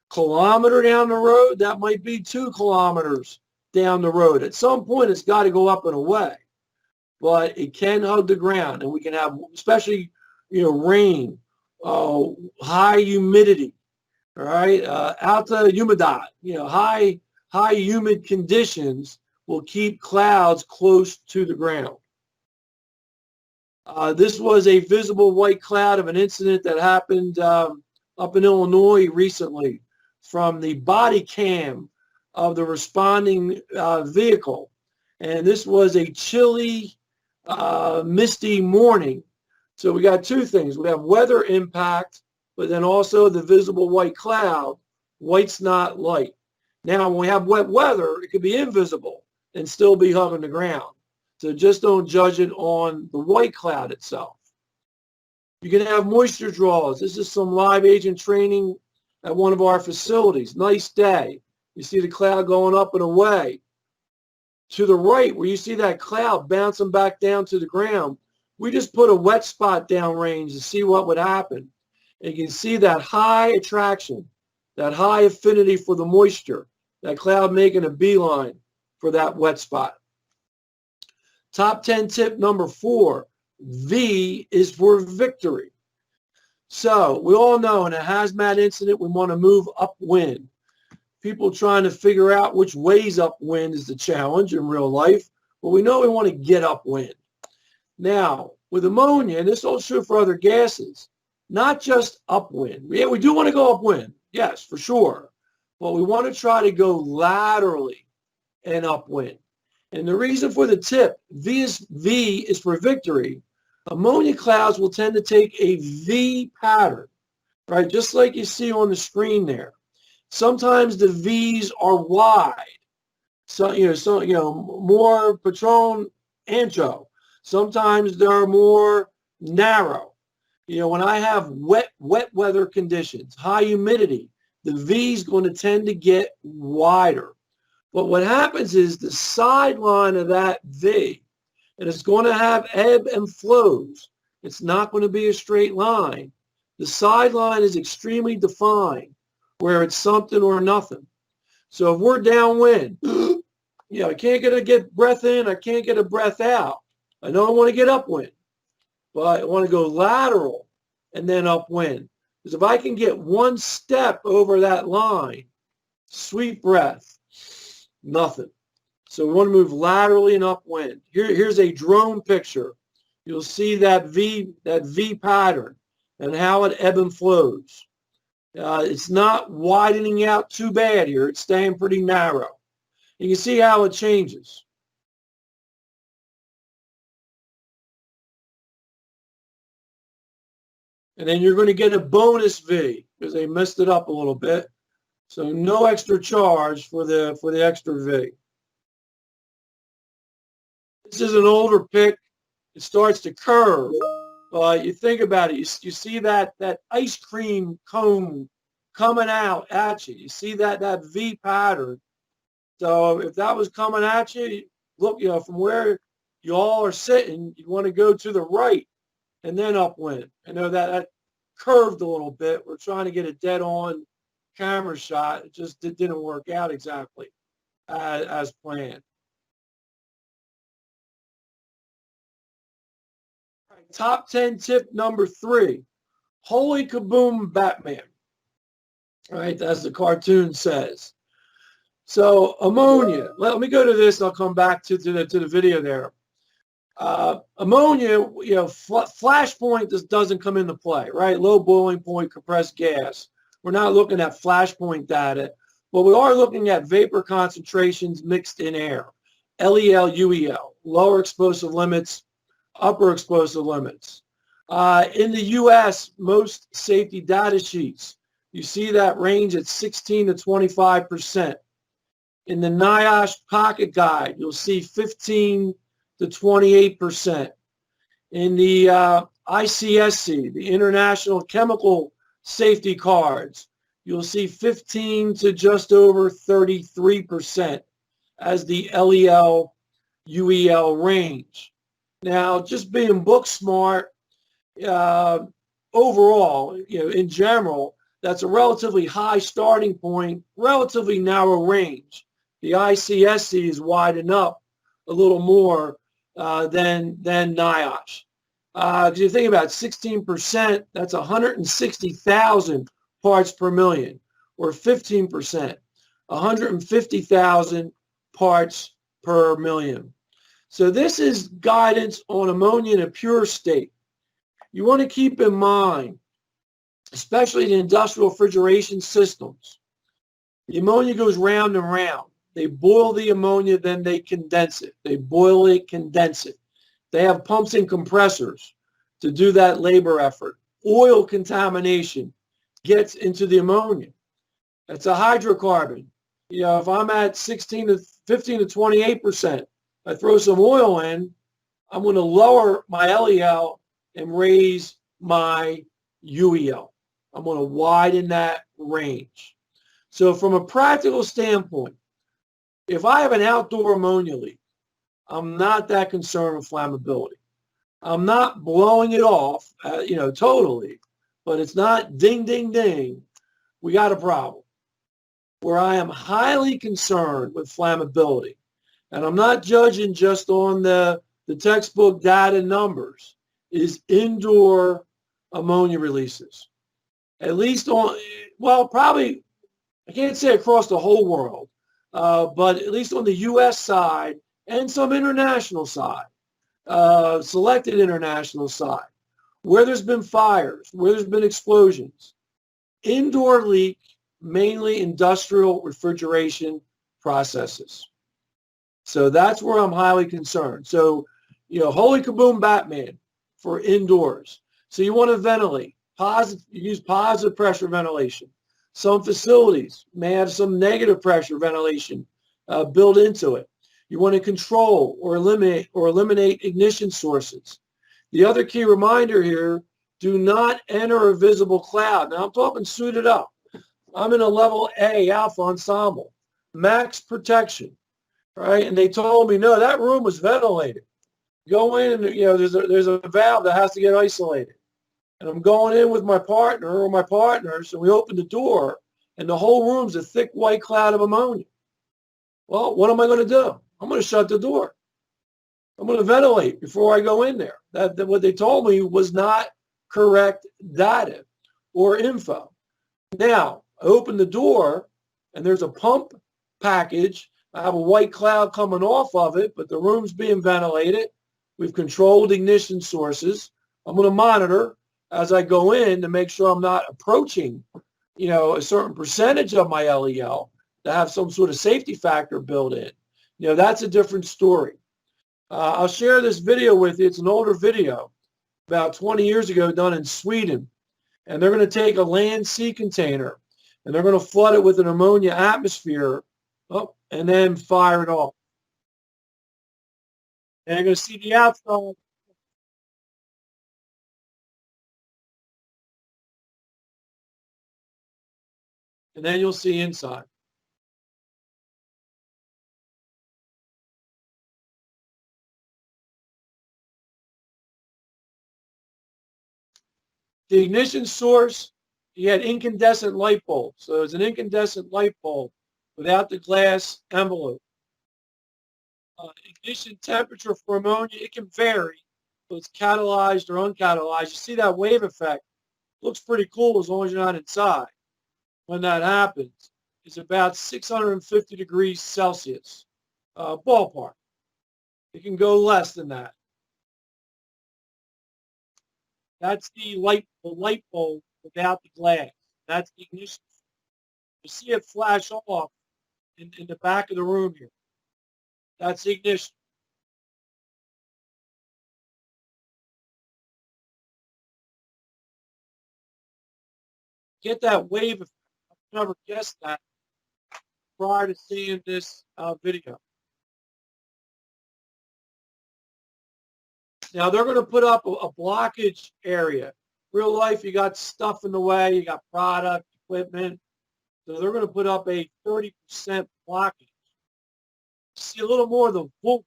kilometer down the road. That might be 2 kilometers down the road. At some point, it's got to go up and away. But it can hug the ground, and we can have, especially, rain, high humidity, all right, alta humedad, high humid conditions will keep clouds close to the ground. This was a visible white cloud of an incident that happened up in Illinois recently from the body cam of the responding vehicle. And this was a chilly, misty morning. So we got two things. We have weather impact, but then also the visible white cloud. White's not light. Now, when we have wet weather, it could be invisible and still be hugging the ground. So just don't judge it on the white cloud itself. You can have moisture draws. This is some live agent training at one of our facilities. Nice day. You see the cloud going up and away. To the right, where you see that cloud bouncing back down to the ground, we just put a wet spot downrange to see what would happen. And you can see that high attraction, that high affinity for the moisture, that cloud making a beeline for that wet spot. Top 10 tip number 4, V is for victory. So we all know in a hazmat incident, we want to move upwind. People trying to figure out which way's upwind is the challenge in real life, but we know we want to get upwind. Now, with ammonia, and this holds true for other gases, not just upwind. Yeah, we do want to go upwind. Yes, for sure. But we want to try to go laterally and upwind. And the reason for the tip, V is for victory. Ammonia clouds will tend to take a V pattern, right? Just like you see on the screen there. Sometimes the V's are wide. So, more Patron ancho. Sometimes they're more narrow. When I have wet weather conditions, high humidity, the V is going to tend to get wider. But what happens is the sideline of that V, and it's going to have ebb and flows. It's not going to be a straight line. The sideline is extremely defined, where it's something or nothing. So if we're downwind, I can't get breath in, I can't get a breath out. I know I want to get upwind, but I want to go lateral and then upwind. Because if I can get one step over that line, sweet breath, nothing. So we want to move laterally and upwind. Here's a drone picture. You'll see that V pattern and how it ebb and flows. It's not widening out too bad here. It's staying pretty narrow. You can see how it changes. And then you're going to get a bonus V because they messed it up a little bit. So no extra charge for the extra V. This is an older pic. It starts to curve. You think about it. You see that ice cream cone coming out at you. You see that V pattern. So if that was coming at you, look, from where you all are sitting, you want to go to the right and then upwind. I know that curved a little bit. We're trying to get a dead-on camera shot. It just didn't work out exactly as planned. All right, top 10 tip number 3. Holy Kaboom Batman. All right, as the cartoon says. So ammonia. Let me go to this and I'll come back to the video there. Ammonia, flash point just doesn't come into play, right? Low boiling point, compressed gas. We're not looking at flash point data, but we are looking at vapor concentrations mixed in air. LEL, UEL, lower explosive limits, upper explosive limits. In the U.S., most safety data sheets, you see that range at 16 to 25%. In the NIOSH Pocket Guide, you'll see 15 to 28%. In the ICSC, the International Chemical Safety Cards, you'll see 15 to just over 33% as the LEL, UEL range. Now, just being book smart, overall, in general, that's a relatively high starting point, relatively narrow range. The ICSC is widen up a little more than NIOSH. Because you think about it, 16%, that's 160,000 parts per million, or 15%, 150,000 parts per million. So this is guidance on ammonia in a pure state. You want to keep in mind, especially in industrial refrigeration systems, the ammonia goes round and round. They boil the ammonia, then they condense it. They boil it, condense it. They have pumps and compressors to do that labor effort. Oil contamination gets into the ammonia. It's a hydrocarbon. You know, if I'm at 15 to 28%, I throw some oil in, I'm going to lower my LEL and raise my UEL. I'm going to widen that range. So from a practical standpoint, if I have an outdoor ammonia leak, I'm not that concerned with flammability. I'm not blowing it off, totally, but it's not ding, ding, ding. We got a problem. Where I am highly concerned with flammability, and I'm not judging just on the textbook data numbers, is indoor ammonia releases. At least probably, I can't say across the whole world, but at least on the U.S. side and some international side, selected international side, where there's been fires, where there's been explosions, indoor leak, mainly industrial refrigeration processes. So that's where I'm highly concerned. So, holy kaboom Batman for indoors. So you want to ventilate, use positive pressure ventilation. Some facilities may have some negative pressure ventilation built into it. You want to control or eliminate ignition sources. The other key reminder here, do not enter a visible cloud. Now I'm talking suited up. I'm in a level A alpha ensemble, max protection, right? And they told me, no, that room was ventilated. Go in and, there's a valve that has to get isolated. And I'm going in with my partner or my partners, and we open the door, and the whole room's a thick white cloud of ammonia. Well, what am I going to do? I'm going to shut the door. I'm going to ventilate before I go in there. That what they told me was not correct data or info. Now, I open the door, and there's a pump package. I have a white cloud coming off of it, but the room's being ventilated. We've controlled ignition sources. I'm going to monitor as I go in to make sure I'm not approaching, a certain percentage of my LEL to have some sort of safety factor built in. That's a different story. I'll share this video with you. It's an older video, about 20 years ago, done in Sweden. And they're going to take a land sea container and they're going to flood it with an ammonia atmosphere, and then fire it off. And you're going to see the outside. And then you'll see inside. The ignition source, you had incandescent light bulb. So it's an incandescent light bulb without the glass envelope. Ignition temperature for ammonia, it can vary. So it's catalyzed or uncatalyzed. You see that wave effect. Looks pretty cool as long as you're not inside. When that happens, it's about 650 degrees Celsius, ballpark. It can go less than that. That's the light bulb without the glass. That's the ignition. You see it flash off in the back of the room here. That's the ignition. Get that wave effect. I've never guessed that prior to seeing this video. Now they're going to put up a blockage area. Real life, you got stuff in the way, you got product, equipment. So they're going to put up a 30% blockage. See a little more of the whoop,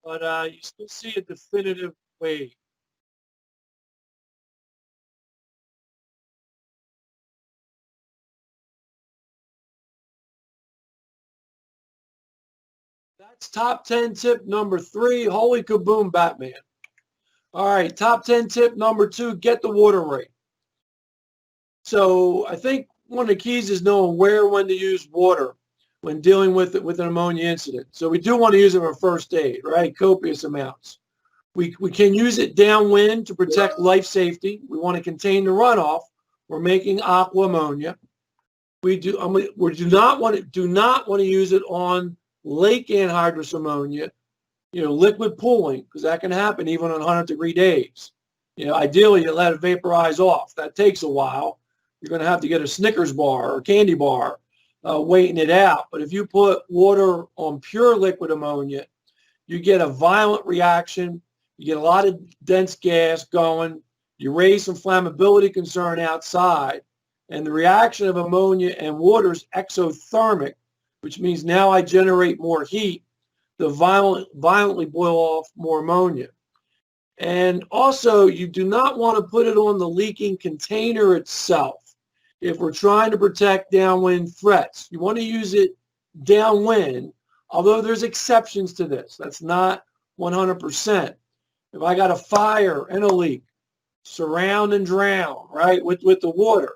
but you still see a definitive wave. That's top 10 tip number 3, holy kaboom, Batman. All right, top 10 tip number 2, get the water rate. So I think one of the keys is knowing where, when to use water when dealing with an ammonia incident. So we do want to use it for first aid, right? Copious amounts. We can use it downwind to protect life safety. We want to contain the runoff. We're making aqua ammonia. we do not want to use it on lake anhydrous ammonia, liquid pooling, because that can happen even on 100-degree days. Ideally, you let it vaporize off. That takes a while. You're going to have to get a Snickers bar or candy bar waiting it out. But if you put water on pure liquid ammonia, you get a violent reaction. You get a lot of dense gas going. You raise some flammability concern outside. And the reaction of ammonia and water is exothermic, which means now I generate more heat to violently boil off more ammonia. And also, you do not want to put it on the leaking container itself. If we're trying to protect downwind threats, you want to use it downwind, although there's exceptions to this. That's not 100%. If I got a fire and a leak, surround and drown, right, with the water.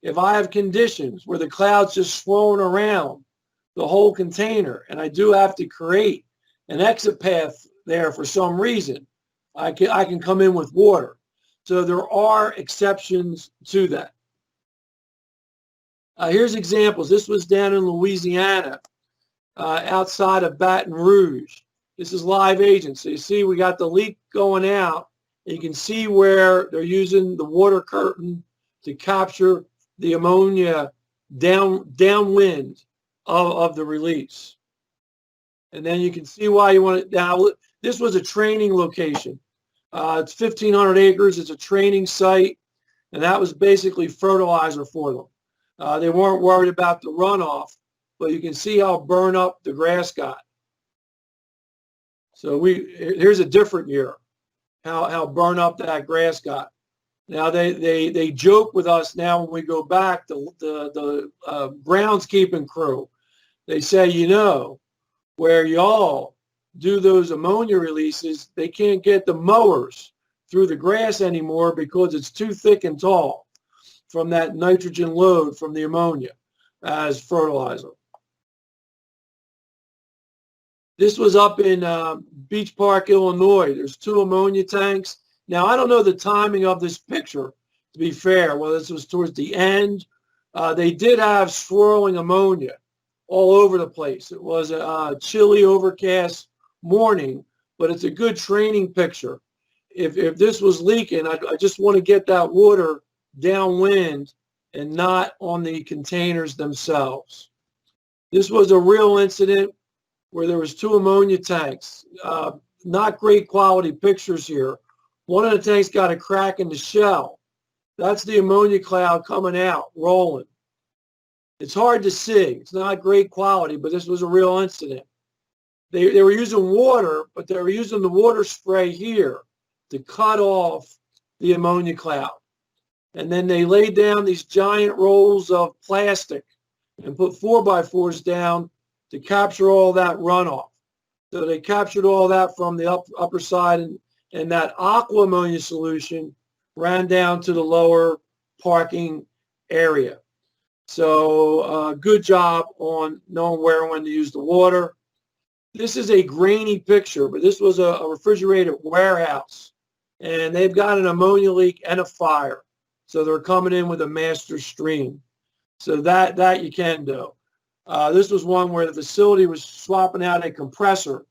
If I have conditions where the cloud's just swirling around the whole container and I do have to create an exit path there for some reason, I can come in with water. So there are exceptions to that. Here's examples. This was down in Louisiana, outside of Baton Rouge. This is live agent. So you see we got the leak going out. You can see where they're using the water curtain to capture the ammonia downwind of the release. And then you can see why you want it. Now, this was a training location. It's 1,500 acres. It's a training site. And that was basically fertilizer for them. They weren't worried about the runoff, but you can see how burned up the grass got. So here's a different year, how burned up that grass got. Now they joke with us now when we go back, the groundskeeping crew. They say, where y'all do those ammonia releases, they can't get the mowers through the grass anymore because it's too thick and tall from that nitrogen load from the ammonia as fertilizer. This was up in Beach Park, Illinois. There's 2 ammonia tanks. Now, I don't know the timing of this picture, to be fair, whether this was towards the end. They did have swirling ammonia all over the place. It was a chilly, overcast morning, but it's a good training picture. If this was leaking, I just want to get that water downwind and not on the containers themselves. This was a real incident where there was 2 ammonia tanks. Not great quality pictures here. One of the tanks got a crack in the shell. That's the ammonia cloud coming out, rolling. It's hard to see. It's not great quality, but this was a real incident. They were using water, but they were using the water spray here to cut off the ammonia cloud. And then they laid down these giant rolls of plastic and put 4x4s down to capture all that runoff. So they captured all that from the upper side, and that aqua ammonia solution ran down to the lower parking area. So good job on knowing where and when to use the water. This is a grainy picture, but this was a refrigerated warehouse, and they've got an ammonia leak and a fire. So they're coming in with a master stream. So that you can do. This was one where the facility was swapping out a compressor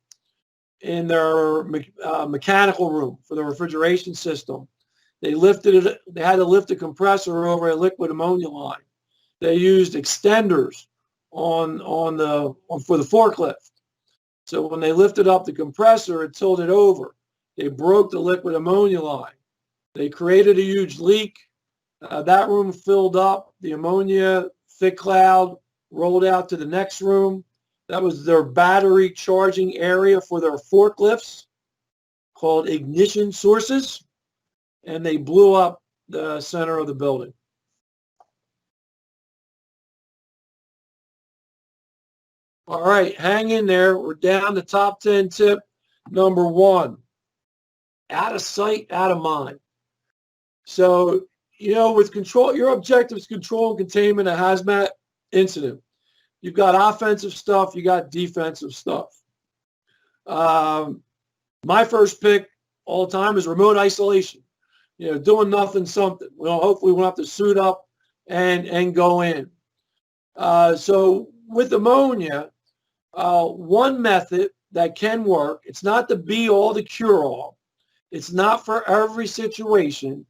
in their mechanical room for the refrigeration system. They had to lift the compressor over a liquid ammonia line. They used extenders for the forklift. So when they lifted up the compressor, it tilted over. They broke the liquid ammonia line. They created a huge leak. That room filled up. The ammonia thick cloud rolled out to the next room. That was their battery charging area for their forklifts called ignition sources. And they blew up the center of the building. All right, hang in there. We're down to top 10 tip number 1. Out of sight, out of mind. So, with control, your objective is control and containment of hazmat incident. You've got offensive stuff, you got defensive stuff. My first pick all the time is remote isolation. Doing nothing, something. Hopefully we won't have to suit up and go in. So with ammonia, one method that can work, it's not the be-all, the cure-all. It's not for every situation,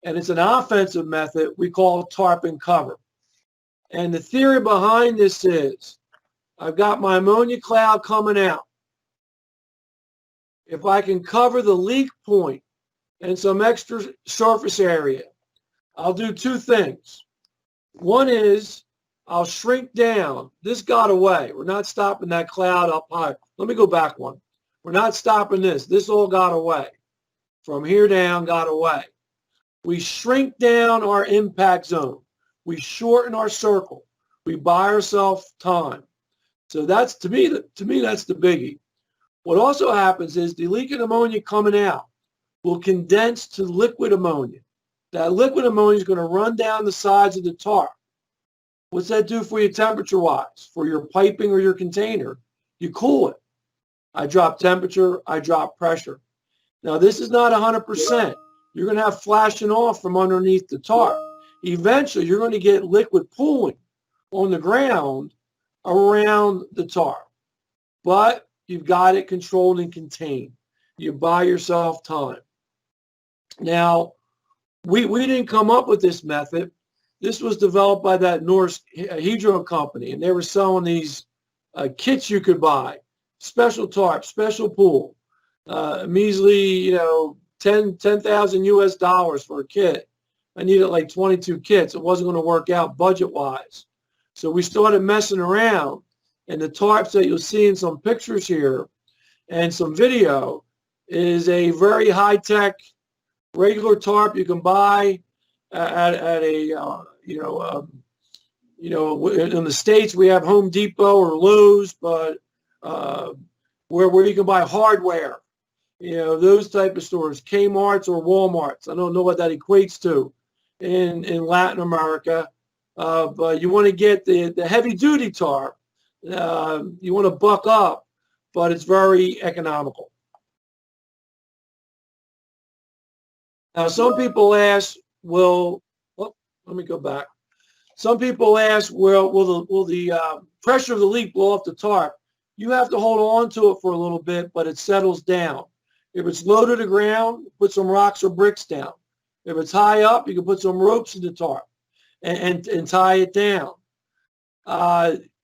and it's an offensive method we call tarp and cover. And the theory behind this is, I've got my ammonia cloud coming out. If I can cover the leak point and some extra surface area, I'll do two things. One is I'll shrink down. This got away. We're not stopping that cloud up high. Let me go back one. We're not stopping this. This all got away. From here down, got away. We shrink down our impact zone. We shorten our circle. We buy ourselves time. So that's, to me, that's the biggie. What also happens is the leaking ammonia coming out will condense to liquid ammonia. That liquid ammonia is going to run down the sides of the tarp. What's that do for you temperature-wise? For your piping or your container? You cool it. I drop temperature, I drop pressure. Now, this is not 100%. You're going to have flashing off from underneath the tarp. Eventually, you're going to get liquid pooling on the ground around the tarp. But you've got it controlled and contained. You buy yourself time. Now, we didn't come up with this method. This was developed by that Norse Anhidro company, and they were selling these kits you could buy, special tarp, special pool, measly, 10,000 US dollars for a kit. I needed like 22 kits. It wasn't going to work out budget-wise. So we started messing around, and the tarps that you'll see in some pictures here and some video is a very high-tech regular tarp you can buy at a, in the States we have Home Depot or Lowe's, but where you can buy hardware, those type of stores, Kmart's or Walmart's. I don't know what that equates to in Latin America, but you want to get the heavy-duty tarp. You want to buck up, but it's very economical. Now, some people ask, let me go back. Some people ask, will the pressure of the leak blow off the tarp? You have to hold on to it for a little bit, but it settles down. If it's low to the ground, put some rocks or bricks down. If it's high up, you can put some ropes in the tarp and tie it down.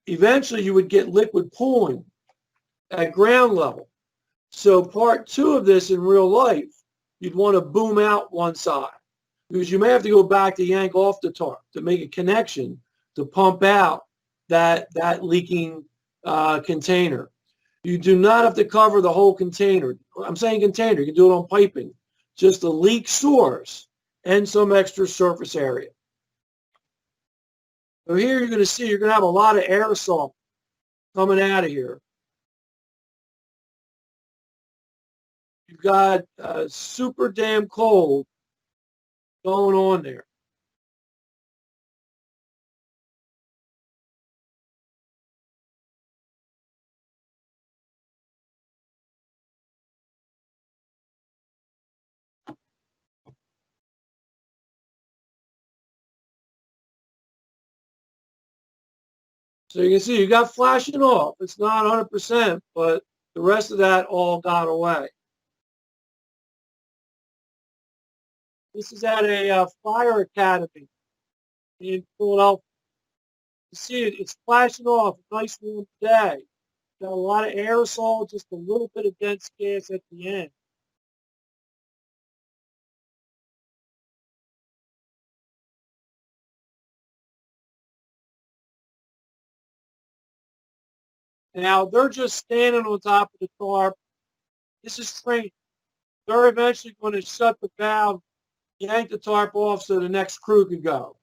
Eventually, you would get liquid pooling at ground level. So part two of this in real life, you'd want to boom out one side, because you may have to go back to yank off the tarp to make a connection to pump out that leaking container. You do not have to cover the whole container. I'm saying container. You can do it on piping. Just the leak source and some extra surface area. So here you're going to see you're going to have a lot of aerosol coming out of here. You've got super damn cold going on there. So you can see you got flashing off. It's not 100%, but the rest of that all got away. This is at a fire academy in Philadelphia. You see it's flashing off. A nice warm day. Got a lot of aerosol, just a little bit of dense gas at the end. Now they're just standing on top of the tarp. This is training. They're eventually going to shut the valve, yank the tarp off so the next crew can go.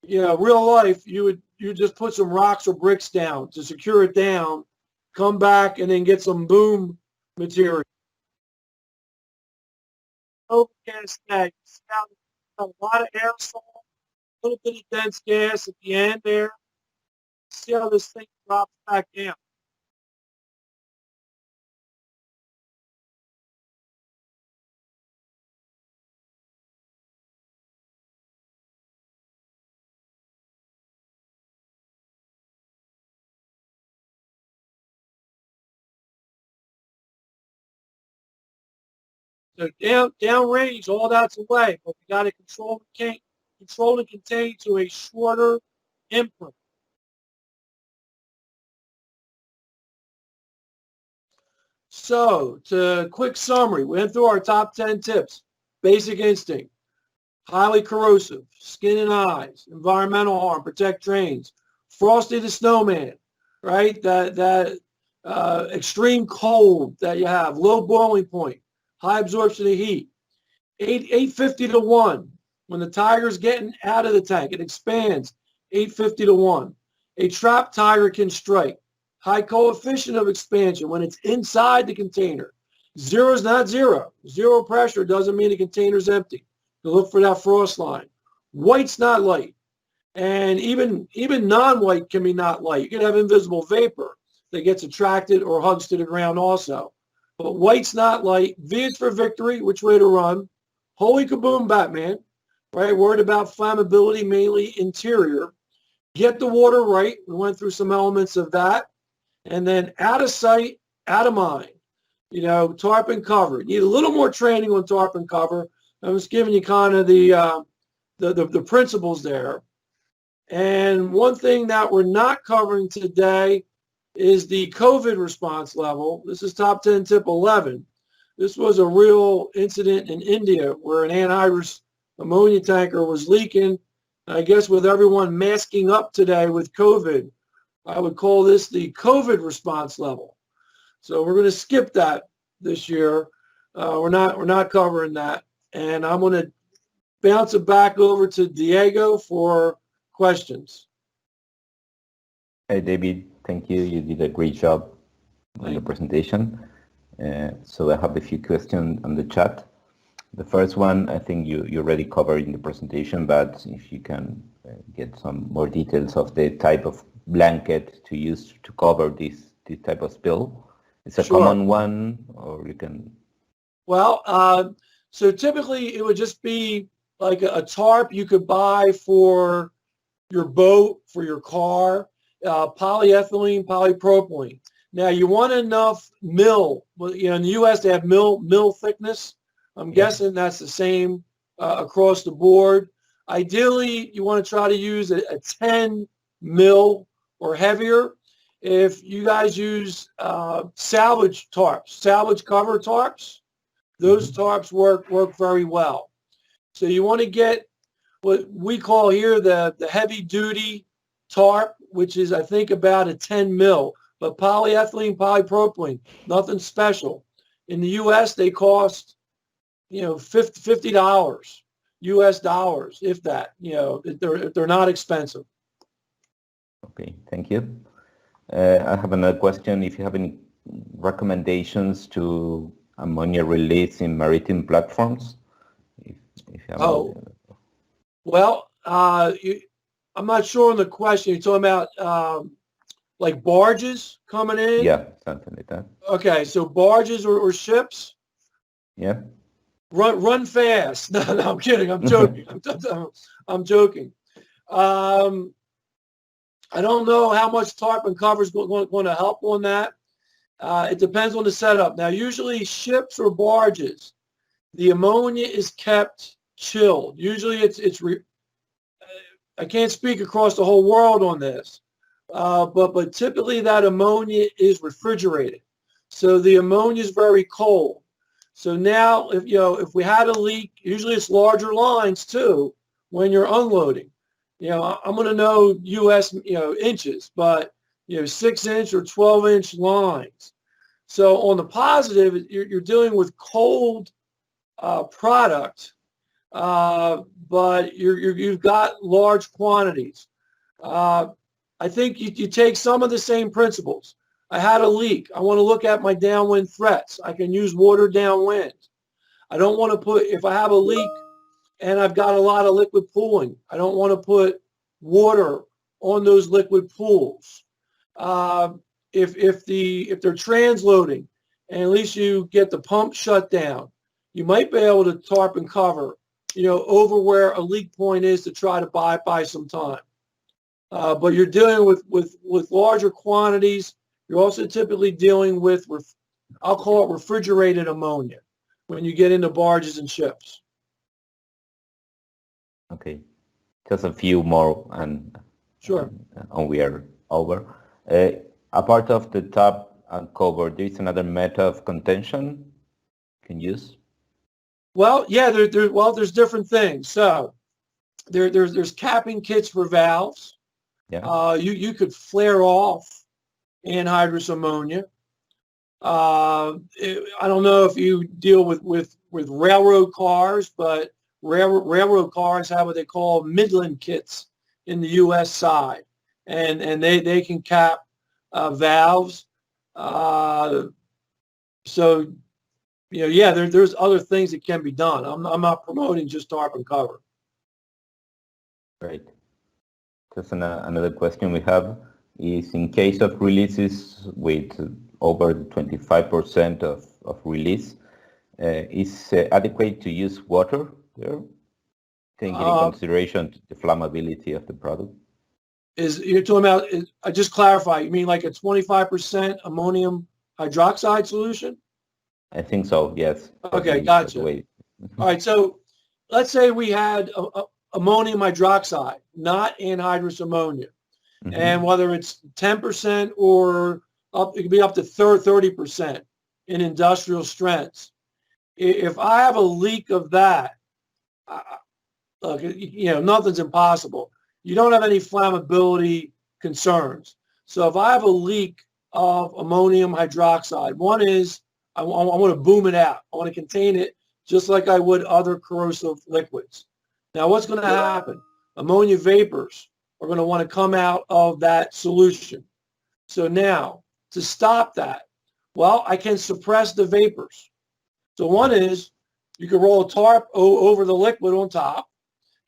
Real life, you just put some rocks or bricks down to secure it down, come back, and then get some boom material. Overcast day. You see how there's a lot of aerosol, a little bit of dense gas at the end there. See how this thing drops back down. So downrange, all that's away, but we got to control and contain to a shorter imprint. So, to quick summary, we went through our top 10 tips. Basic instinct, highly corrosive, skin and eyes, environmental harm, protect drains, Frosty the Snowman, right? That extreme cold that you have, low boiling point, high absorption of heat, 850 to 1. When the tiger's getting out of the tank, it expands, 850 to 1. A trapped tiger can strike. High coefficient of expansion when it's inside the container. Zero is not zero. Zero pressure doesn't mean the container's empty. You look for that frost line. White's not light. And even non-white can be not light. You can have invisible vapor that gets attracted or hugs to the ground also. But white's not light. V is for victory, which way to run. Holy kaboom, Batman. Right? Worried about flammability, mainly interior. Get the water right. We went through some elements of that. And then out of sight, out of mind. You know, tarp and cover. You need a little more training on tarp and cover. I was giving you kind of the principles there. And one thing that we're not covering today is the COVID response level. This is top 10 tip 11. This was a real incident in India where an anhydrous ammonia tanker was leaking. I guess with everyone masking up today with COVID, I would call this the COVID response level. So we're going to skip that this year. We're not covering that. And I'm going to bounce it back over to Diego for questions. Hey, David, thank you. You did a great job on the presentation. So I have a few questions on the chat. The first one, I think you already covered in the presentation, but if you can get some more details of the type of blanket to use to cover this type of spill. It's a common one, or you can... Well, so typically it would just be like a tarp you could buy for your boat, for your car, polyethylene, polypropylene. Now you want enough mil. Well, you know, in the U.S. they have mil thickness. I'm guessing that's the same across the board. Ideally, you want to try to use a 10 mil or heavier. If you guys use salvage tarps, salvage cover tarps, those tarps work very well. So you want to get what we call here the heavy duty tarp, which is I think about a 10 mil, but polyethylene, polypropylene, nothing special. In the U.S. they cost, you know, $50 U.S. dollars, if that. You know, if they're not expensive. Okay, thank you. I have another question. If you have any recommendations to ammonia release in maritime platforms? If you have Well, I'm not sure on the question. You're talking about like barges coming in? Yeah, something like that. Okay, so barges or ships? Yeah. Run fast. No, I'm kidding. I'm joking. I'm joking. I don't know how much tarp and cover is going to help on that. It depends on the setup. Now, usually ships or barges, the ammonia is kept chilled. Usually I can't speak across the whole world on this, but typically that ammonia is refrigerated. So the ammonia is very cold. So now, if we had a leak, usually it's larger lines too when you're unloading. You know, I'm going to know U.S. Inches, but 6-inch or 12-inch lines. So on the positive, you're dealing with cold product, but you've got large quantities. I think you take some of the same principles. I had a leak. I want to look at my downwind threats. I can use water downwind. I don't want to put, if I have a leak and I've got a lot of liquid pooling, I don't want to put water on those liquid pools. If they're transloading and at least you get the pump shut down, you might be able to tarp and cover, over where a leak point is to try to buy some time. But you're dealing with larger quantities. You're also typically dealing with, I'll call it refrigerated ammonia. when you get into barges and ships. Okay, just a few more and Sure. and we are over. Apart of the top and cover, there is another method of contention you can use? Well, yeah, there's different things. So there's capping kits for valves. Yeah. You could flare off anhydrous ammonia. I don't know if you deal with railroad cars, but railroad cars have what they call Midland kits in the U.S. side, and they can cap valves. So yeah, there's other things that can be done. I'm not promoting just tarp and cover. Great. Just another question we have is, in case of releases with over 25% of release, is adequate to use water there, taking into consideration the flammability of the product? You're talking about, I just clarify, you mean like a 25% ammonium hydroxide solution? I think so, yes. Okay, gotcha. All right, so let's say we had ammonium hydroxide, not anhydrous ammonia. Mm-hmm. And whether it's 10% or it could be up to 30% in industrial strengths. If I have a leak of that, look, nothing's impossible. You don't have any flammability concerns. So if I have a leak of ammonium hydroxide, one is I want to boom it out. I want to contain it just like I would other corrosive liquids. Now, what's going to happen? Ammonia vapors are going to want to come out of that solution. So now, to stop that, well, I can suppress the vapors. So one is you can roll a tarp over the liquid on top.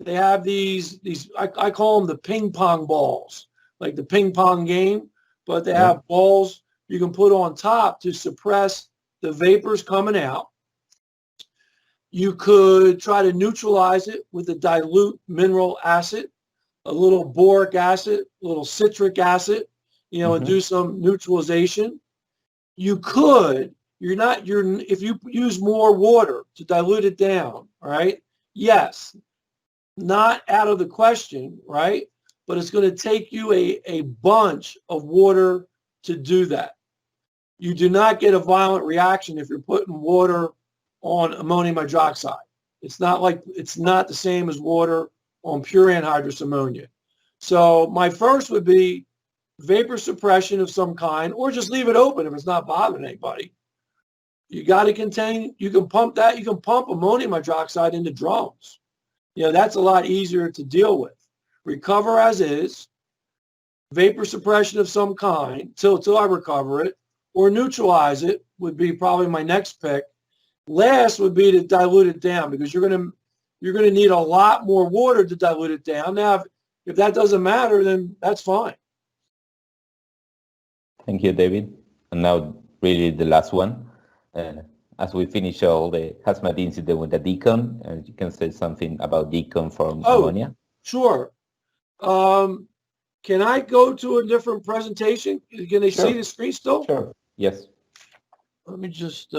They have these I call them the ping pong balls, like the ping pong game, but they have balls you can put on top to suppress the vapors coming out. You could try to neutralize it with a dilute mineral acid, a little boric acid, a little citric acid, and do some neutralization. You could, if you use more water to dilute it down, right? Yes, not out of the question, right? But it's going to take you a bunch of water to do that. You do not get a violent reaction if you're putting water on ammonium hydroxide. It's not the same as water on pure anhydrous ammonia. So my first would be vapor suppression of some kind, or just leave it open if it's not bothering anybody. You got to contain, you can pump ammonium hydroxide into drums. That's a lot easier to deal with. Recover as is, vapor suppression of some kind till I recover it, or neutralize it would be probably my next pick. Last would be to dilute it down, because you're going to need a lot more water to dilute it down. Now, if that doesn't matter, then that's fine. Thank you, David. And now really the last one. As we finish all the hazmat incident with the decon, you can say something about decon from ammonia? Sure. Can I go to a different presentation? Can they see the screen still? Sure, yes. Let me just,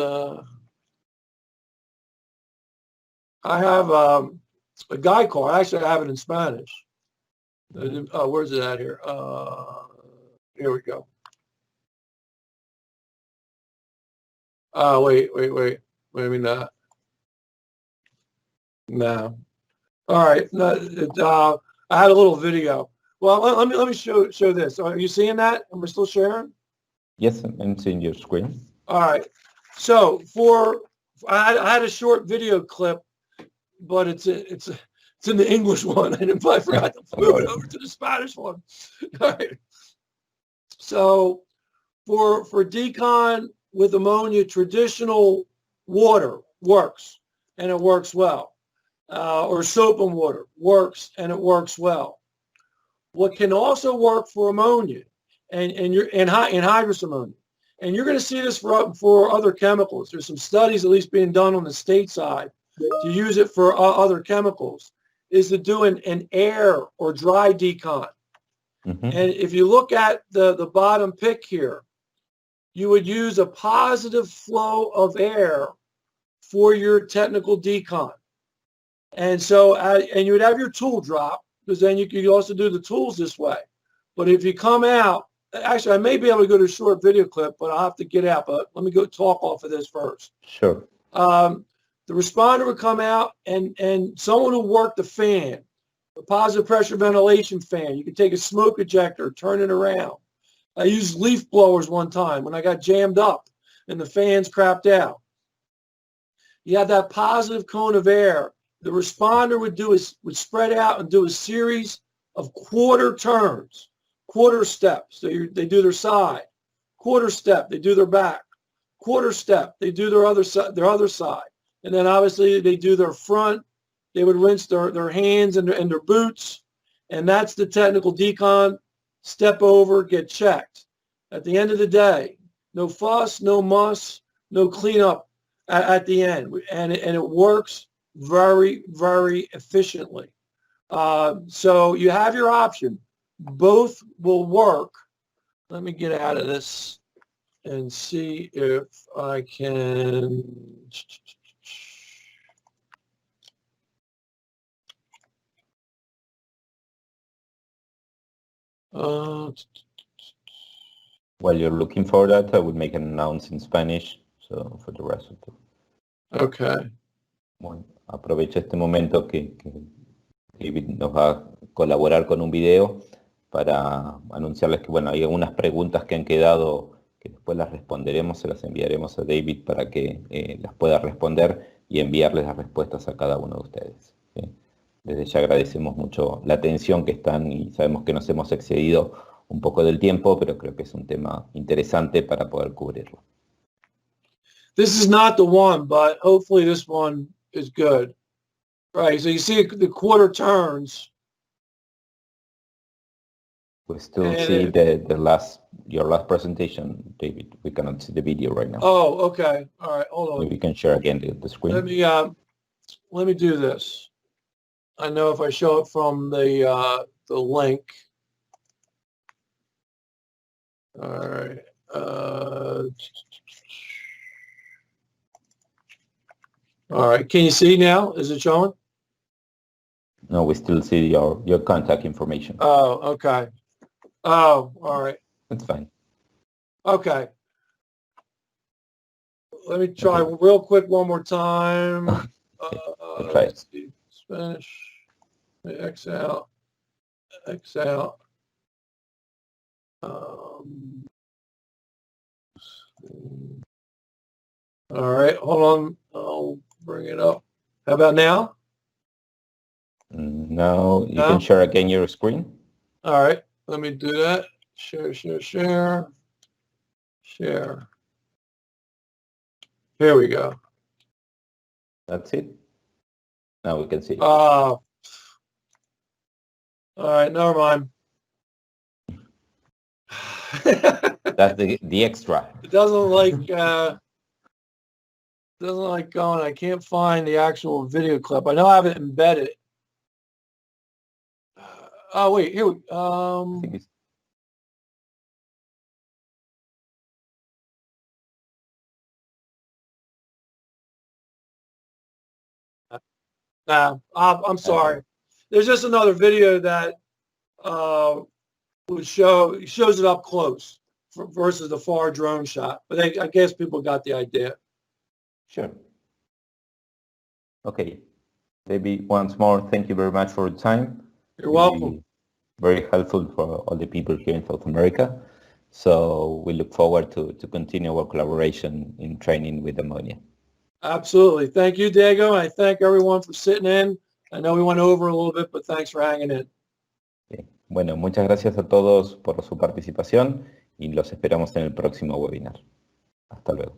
I have a guide card. Actually, I have it in Spanish. Where's it at here? Here we go. Wait a minute. No. All right. No, I had a little video. Well, let me show this. Are you seeing that? Am I still sharing? Yes, I'm seeing your screen. All right. So I had a short video clip, but it's in the English one. I forgot to move it over to the Spanish one. All right. So for decon with ammonia, traditional water works, and it works well. Or soap and water works, and it works well. What can also work for ammonia and anhydrous ammonia, and you're going to see this for other chemicals. There's some studies at least being done on the state side to use it for other chemicals, is to do an air or dry decon. Mm-hmm. And if you look at the bottom pick here, you would use a positive flow of air for your technical decon. And so, and you would have your tool drop, because then you could also do the tools this way. But if you come out, actually, I may be able to go to a short video clip, but I'll have to get out. But let me go talk off of this first. Sure. The responder would come out, and someone would work the fan, the positive pressure ventilation fan. You could take a smoke ejector, turn it around. I used leaf blowers one time when I got jammed up and the fans crapped out. You have that positive cone of air. The responder would spread out and do a series of quarter turns, quarter steps. They do their side, quarter step, they do their back, quarter step, they do their other side. And then obviously they do their front. They would rinse their hands and their boots. And that's the technical decon. Step over, get checked. At the end of the day, no fuss, no muss, no cleanup at the end. And it works very, very efficiently. So you have your option. Both will work. Let me get out of this and see if I can. While you're looking for that, I will make an announce in Spanish, so for the rest of the... Okay. Bueno, aprovecho este momento que David nos va a colaborar con un video para anunciarles que, bueno, hay algunas preguntas que han quedado que después las responderemos, se las enviaremos a David para que las pueda responder y enviarles las respuestas a cada uno de ustedes, ¿sí? Desde ya agradecemos mucho la atención que están y sabemos que nos hemos excedido un poco del tiempo, pero creo que es un tema interesante para poder cubrirlo. This is not the one, but hopefully this one is good. Right, so you see the quarter turns. We still see your last presentation, David. We cannot see the video right now. Oh, okay. All right, hold on. Maybe we can share again the screen. Let me do this. I know if I show it from the link. All right. All right. Can you see now? Is it showing? No, we still see your contact information. Oh, okay. Oh, all right. That's fine. Okay. Let me try real quick one more time. Try Let's see. Spanish. X out. X out. All right. Hold on. I'll bring it up. How about now? Now you can share again your screen. All right. Let me do that. Share, share, share. Share. Here we go. That's it. Now we can see. All right, never mind. That's the extra. It doesn't like going. I can't find the actual video clip. I know I have it embedded. Oh wait, here. I think it's... Nah, I'm sorry. There's just another video that shows it up close versus the far drone shot. But I guess people got the idea. Sure. Okay. Maybe once more, thank you very much for your time. You're welcome. Very helpful for all the people here in South America. So we look forward to continue our collaboration in training with Ammonia. Absolutely. Thank you, Diego. I thank everyone for sitting in. I know we went over a little bit, but thanks for hanging in. Bien. Bueno, muchas gracias a todos por su participación y los esperamos en el próximo webinar. Hasta luego.